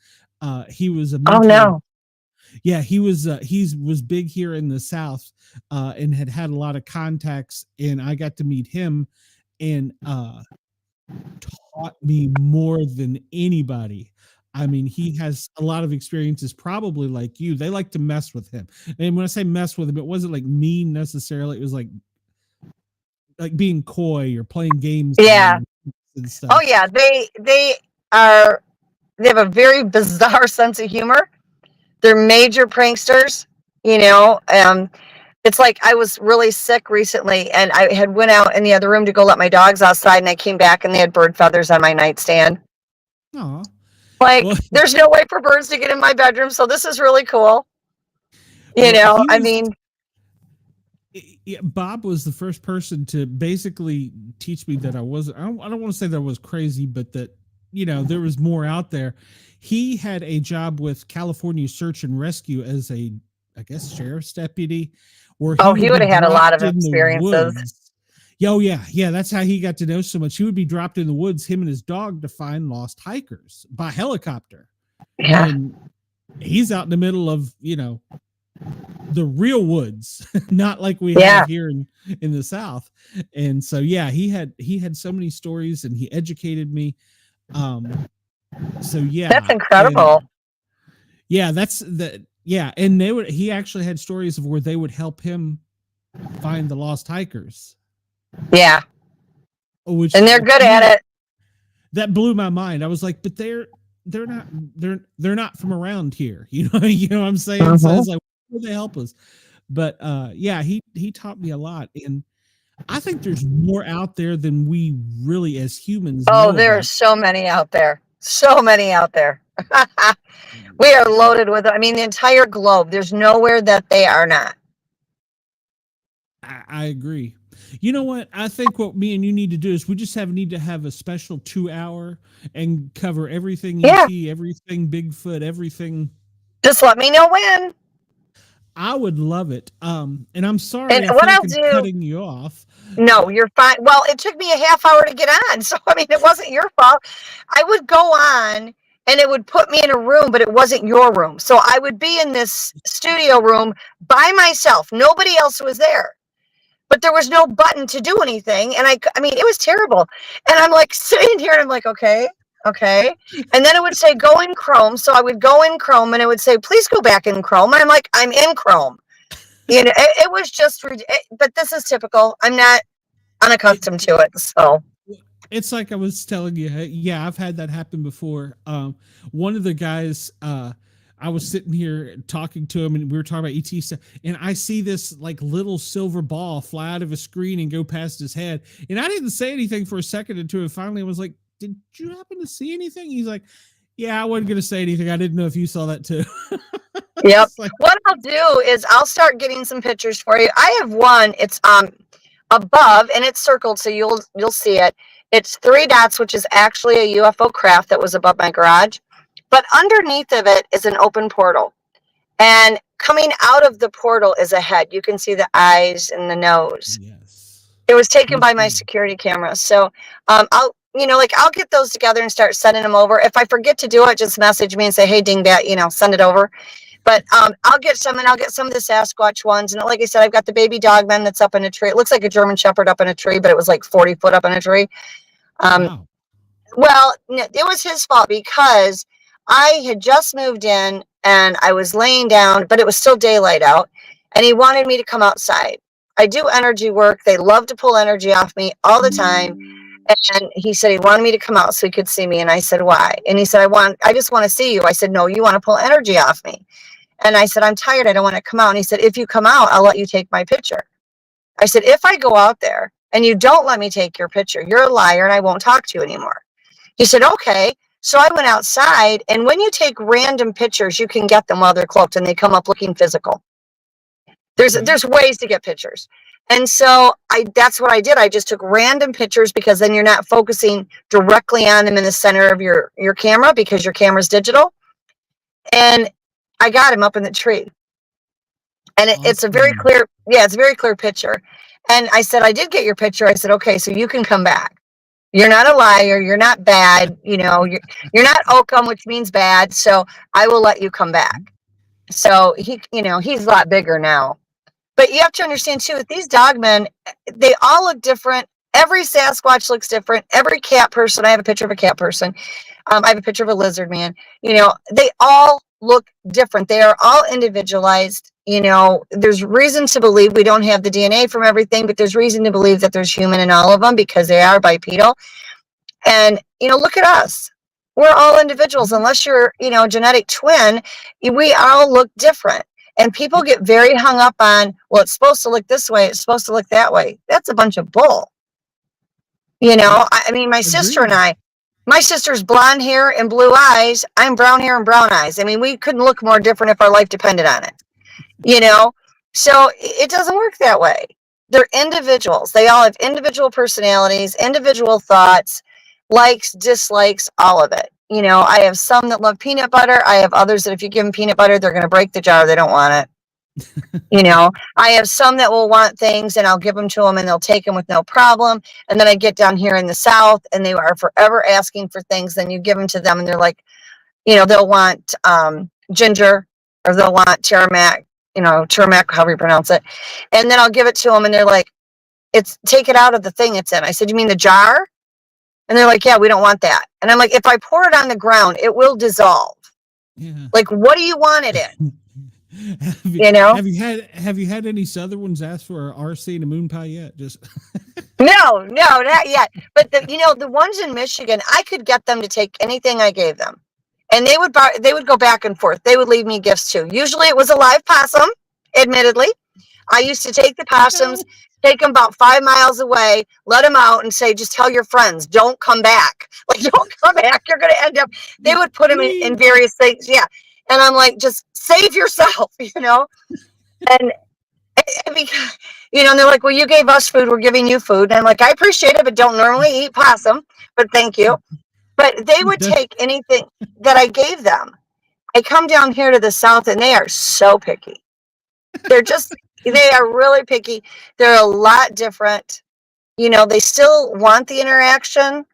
He was a mentor. Oh no. Yeah, he was big here in the South, and had a lot of contacts, and I got to meet him, and taught me more than anybody. I mean, he has a lot of experiences, probably like you. They like to mess with him. And when I say mess with him, it wasn't like mean necessarily. It was like being coy or playing games. Yeah. And stuff. Oh yeah. They have a very bizarre sense of humor. They're major pranksters, you know. It's like I was really sick recently, and I had went out in the other room to go let my dogs outside, and I came back and they had bird feathers on my nightstand. Aw. Like, there's no way for birds to get in my bedroom, so this is really cool. I mean, Bob was the first person to basically teach me that I don't want to say that I was crazy, but that, you know, there was more out there. He had a job with California Search and Rescue as I guess, sheriff's deputy. Where he would have had a lot of experiences. Oh yeah. That's how he got to know so much. He would be dropped in the woods, him and his dog, to find lost hikers by helicopter. Yeah. And he's out in the middle of, you know, the real woods, not like we have here in the South. And so he had so many stories, and he educated me. So yeah, that's incredible. And he actually had stories of where they would help him find the lost hikers. Yeah. And they're good at it. That blew my mind. I was like, but they're not from around here. You know what I'm saying? So I was like, where do they help us? But he taught me a lot. And I think there's more out there than we really as humans know. There are so many out there. So many out there. We are loaded with it. I mean, the entire globe. There's nowhere that they are not. I agree. You know what? I think what me and you need to do is we just need to have a special 2-hour and cover everything ET, everything Bigfoot, everything. Just let me know when. I would love it. And I'm sorry and what I'll do, cutting you off. No, you're fine. Well, it took me a half hour to get on. So, I mean, it wasn't your fault. I would go on and it would put me in a room, but it wasn't your room. So I would be in this studio room by myself. Nobody else was there. But there was no button to do anything. And I mean, it was terrible. And I'm like sitting here and I'm like, okay. And then it would say, go in Chrome. So I would go in Chrome and it would say, please go back in Chrome. And I'm like, I'm in Chrome. You know, it was just, but this is typical. I'm not unaccustomed to it. So it's like I was telling you, I've had that happen before. One of the guys, I was sitting here talking to him and we were talking about ET stuff, and I see this like little silver ball fly out of a screen and go past his head. And I didn't say anything for a second or two. And finally I was like, did you happen to see anything? He's like, yeah, I wasn't going to say anything. I didn't know if you saw that too. Yep. Like, what I'll do is I'll start getting some pictures for you. I have one. It's above and it's circled, so you'll see it. It's 3 dots, which is actually a UFO craft that was above my garage. But underneath of it is an open portal. And coming out of the portal is a head. You can see the eyes and the nose. Yes. It was taken by my security camera. So I'll get those together and start sending them over. If I forget to do it, just message me and say, hey, dingbat, send it over. But I'll get some, and I'll get some of the Sasquatch ones. And like I said, I've got the baby Dogman that's up in a tree. It looks like a German Shepherd up in a tree, but it was like 40 foot up in a tree. Wow. Well, it was his fault because I had just moved in and I was laying down, but it was still daylight out. And he wanted me to come outside. I do energy work. They love to pull energy off me all the time. And he said he wanted me to come out so he could see me. And I said, why? And he said, I just want to see you. I said, no, you want to pull energy off me. And I said, I'm tired. I don't want to come out. And he said, if you come out, I'll let you take my picture. I said, if I go out there and you don't let me take your picture, you're a liar and I won't talk to you anymore. He said, okay. So I went outside, and when you take random pictures, you can get them while they're cloaked and they come up looking physical. There's ways to get pictures. And so that's what I did. I just took random pictures because then you're not focusing directly on them in the center of your camera because your camera's digital. And I got him up in the tree. And it's a very clear, it's a very clear picture. And I said, I did get your picture. I said, okay, so you can come back. You're not a liar. You're not bad. You're not Occam, which means bad. So I will let you come back. So he's a lot bigger now. But you have to understand too, with these dogmen, they all look different. Every Sasquatch looks different. Every cat person, I have a picture of a cat person. I have a picture of a lizard man. They all look different. They are all individualized. There's reason to believe we don't have the DNA from everything, but there's reason to believe that there's human in all of them because they are bipedal. And, look at us. We're all individuals. Unless you're, a genetic twin, we all look different. And people get very hung up on, well, it's supposed to look this way. It's supposed to look that way. That's a bunch of bull. My sister and I, my sister's blonde hair and blue eyes. I'm brown hair and brown eyes. We couldn't look more different if our life depended on it. So it doesn't work that way. They're individuals. They all have individual personalities, individual thoughts, likes, dislikes, all of it. I have some that love peanut butter. I have others that if you give them peanut butter, they're going to break the jar. They don't want it. I have some that will want things and I'll give them to them and they'll take them with no problem. And then I get down here in the South and they are forever asking for things. Then you give them to them and they're like, they'll want ginger or they'll want tarmac, however you pronounce it. And then I'll give it to them and they're like, take it out of the thing it's in. I said, you mean the jar? And they're like, yeah, we don't want that. And I'm like, if I pour it on the ground, it will dissolve. Yeah. Like, what do you want it in? Have you had any Southern ones ask for RC and a moon pie yet? Just No, not yet. But the ones in Michigan, I could get them to take anything I gave them. And they would go back and forth. They would leave me gifts too. Usually it was a live possum, admittedly. I used to take the possums, take them about 5 miles away, let them out and say, just tell your friends, don't come back. Like, don't come back. You're going to end up, they would put them in various things. Yeah. And I'm like, just save yourself, And because, and they're like, well, you gave us food. We're giving you food. And I'm like, I appreciate it, but don't normally eat possum, but thank you. But they would take anything that I gave them. I come down here to the South and they are so picky. They are really picky. They're a lot different. They still want the interaction.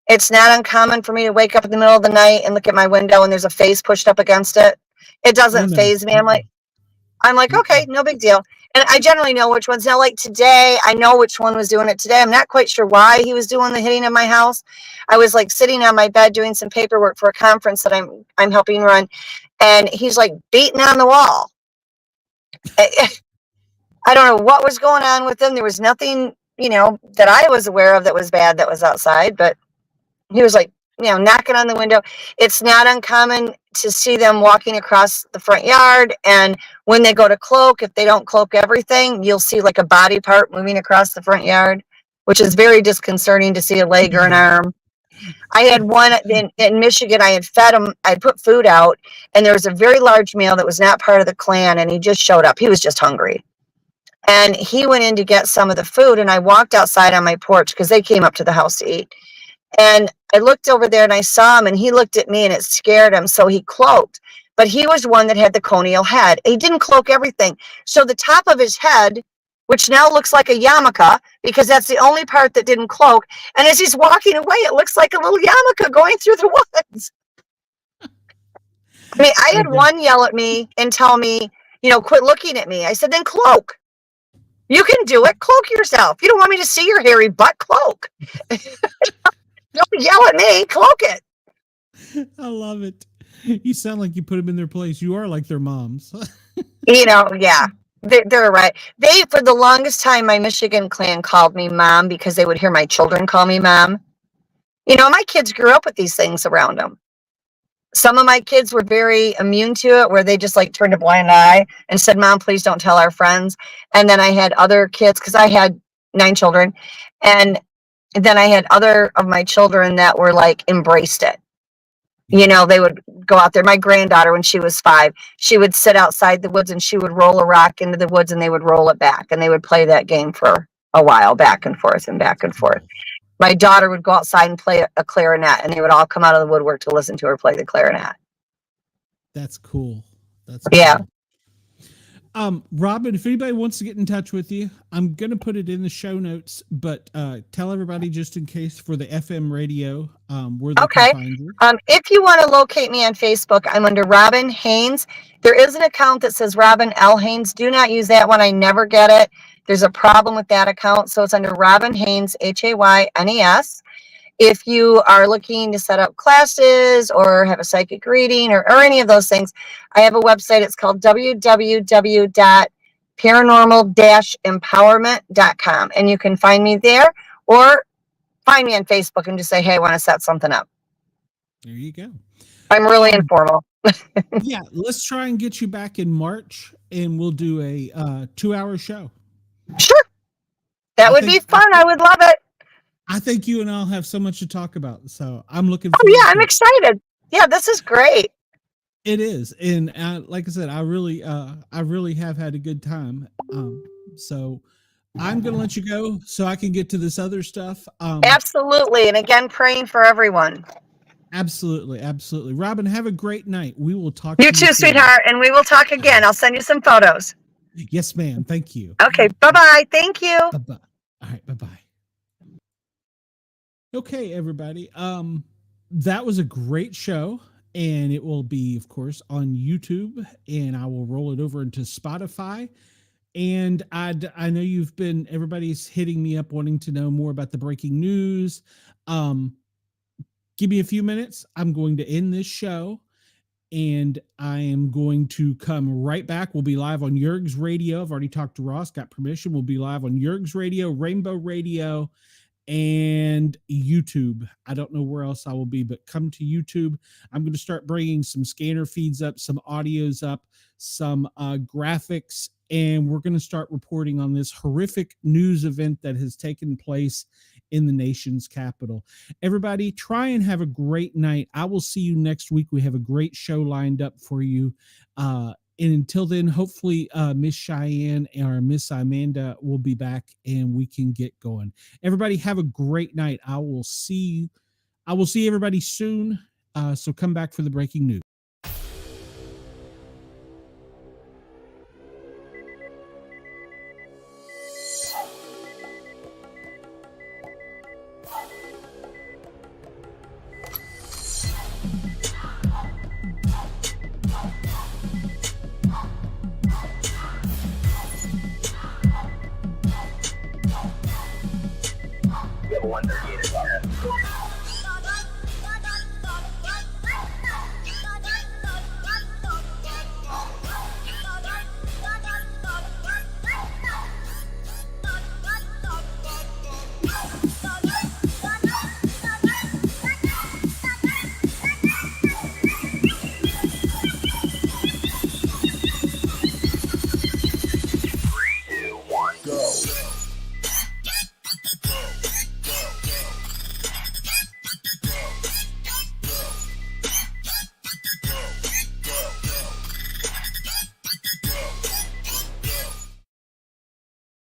It's not uncommon for me to wake up in the middle of the night and look at my window and there's a face pushed up against it. It doesn't faze me. I'm like, okay, no big deal. And I generally know which ones. Now, like today, I know which one was doing it today. I'm not quite sure why he was doing the hitting of my house. I was like sitting on my bed doing some paperwork for a conference that I'm helping run. And he's like beating on the wall. I don't know what was going on with him. There was nothing, that I was aware of that was bad that was outside, but he was like, knocking on the window. It's not uncommon to see them walking across the front yard. And when they go to cloak, if they don't cloak everything, you'll see like a body part moving across the front yard, which is very disconcerting to see a leg or an arm. I had one in Michigan. I had fed him. I put food out and there was a very large male that was not part of the clan. And he just showed up. He was just hungry. And he went in to get some of the food. And I walked outside on my porch because they came up to the house to eat. And I looked over there and I saw him and he looked at me and it scared him. So he cloaked, but he was one that had the conial head. He didn't cloak everything. So the top of his head which now looks like a yarmulke because that's the only part that didn't cloak. And as he's walking away, it looks like a little yarmulke going through the woods. I mean, I had one yell at me and tell me, quit looking at me. I said, then cloak. You can do it. Cloak yourself. You don't want me to see your hairy butt, cloak. Don't yell at me. Cloak it. I love it. You sound like you put them in their place. You are like their moms. Yeah. They're right. For the longest time, my Michigan clan called me mom because they would hear my children call me mom. My kids grew up with these things around them. Some of my kids were very immune to it, where they just like turned a blind eye and said, Mom, please don't tell our friends. And then I had other kids, because I had 9 children. And then I had other of my children that were like embraced it. They would go out there. My granddaughter, when she was 5, she would sit outside the woods and she would roll a rock into the woods and they would roll it back. And they would play that game for a while, back and forth and back and forth. My daughter would go outside and play a clarinet, and they would all come out of the woodwork to listen to her play the clarinet. That's cool. Yeah. Robin, if anybody wants to get in touch with you, I'm going to put it in the show notes, but tell everybody just in case for the FM radio where they can find you. If you want to locate me on Facebook, I'm under Robin Haynes. There is an account that says Robin L. Haynes. Do not use that one. I never get it. There's a problem with that account. So it's under Robin Haynes, Haynes. If you are looking to set up classes or have a psychic reading or any of those things, I have a website. It's called www.paranormal-empowerment.com. And you can find me there, or find me on Facebook and just say, hey, I want to set something up. There you go. I'm really informal. Yeah, let's try and get you back in March, and we'll do a 2-hour show. Sure. That would be fun. I would love it. I think you and I'll have so much to talk about. So I'm looking forward. Oh, yeah, I'm excited. Yeah, this is great. It is. And like I said, I really have had a good time. So I'm going to let you go so I can get to this other stuff. Absolutely. And again, praying for everyone. Absolutely. Absolutely. Robin, have a great night. We will talk. You too, sweetheart. And we will talk again. I'll send you some photos. Yes, ma'am. Thank you. Okay. Bye-bye. Thank you. Bye-bye. All right. Bye-bye. Okay, everybody. That was a great show, and it will be, of course, on YouTube, and I will roll it over into Spotify. And I know everybody's hitting me up wanting to know more about the breaking news. Give me a few minutes. I'm going to end this show, and I am going to come right back. We'll be live on Yerg's Radio. I've already talked to Ross, got permission. We'll be live on Yerg's Radio, Rainbow Radio, and YouTube. I don't know where else I will be, but come to YouTube. I'm going to start bringing some scanner feeds up, some audios up, some graphics, and we're going to start reporting on this horrific news event that has taken place in the nation's capital. Everybody, try and have a great night. I will see you next week. We have a great show lined up for you. And until then, hopefully Miss Cheyenne or Miss Amanda will be back and we can get going. Everybody have a great night. I will see everybody soon. So come back for the breaking news. You have a 138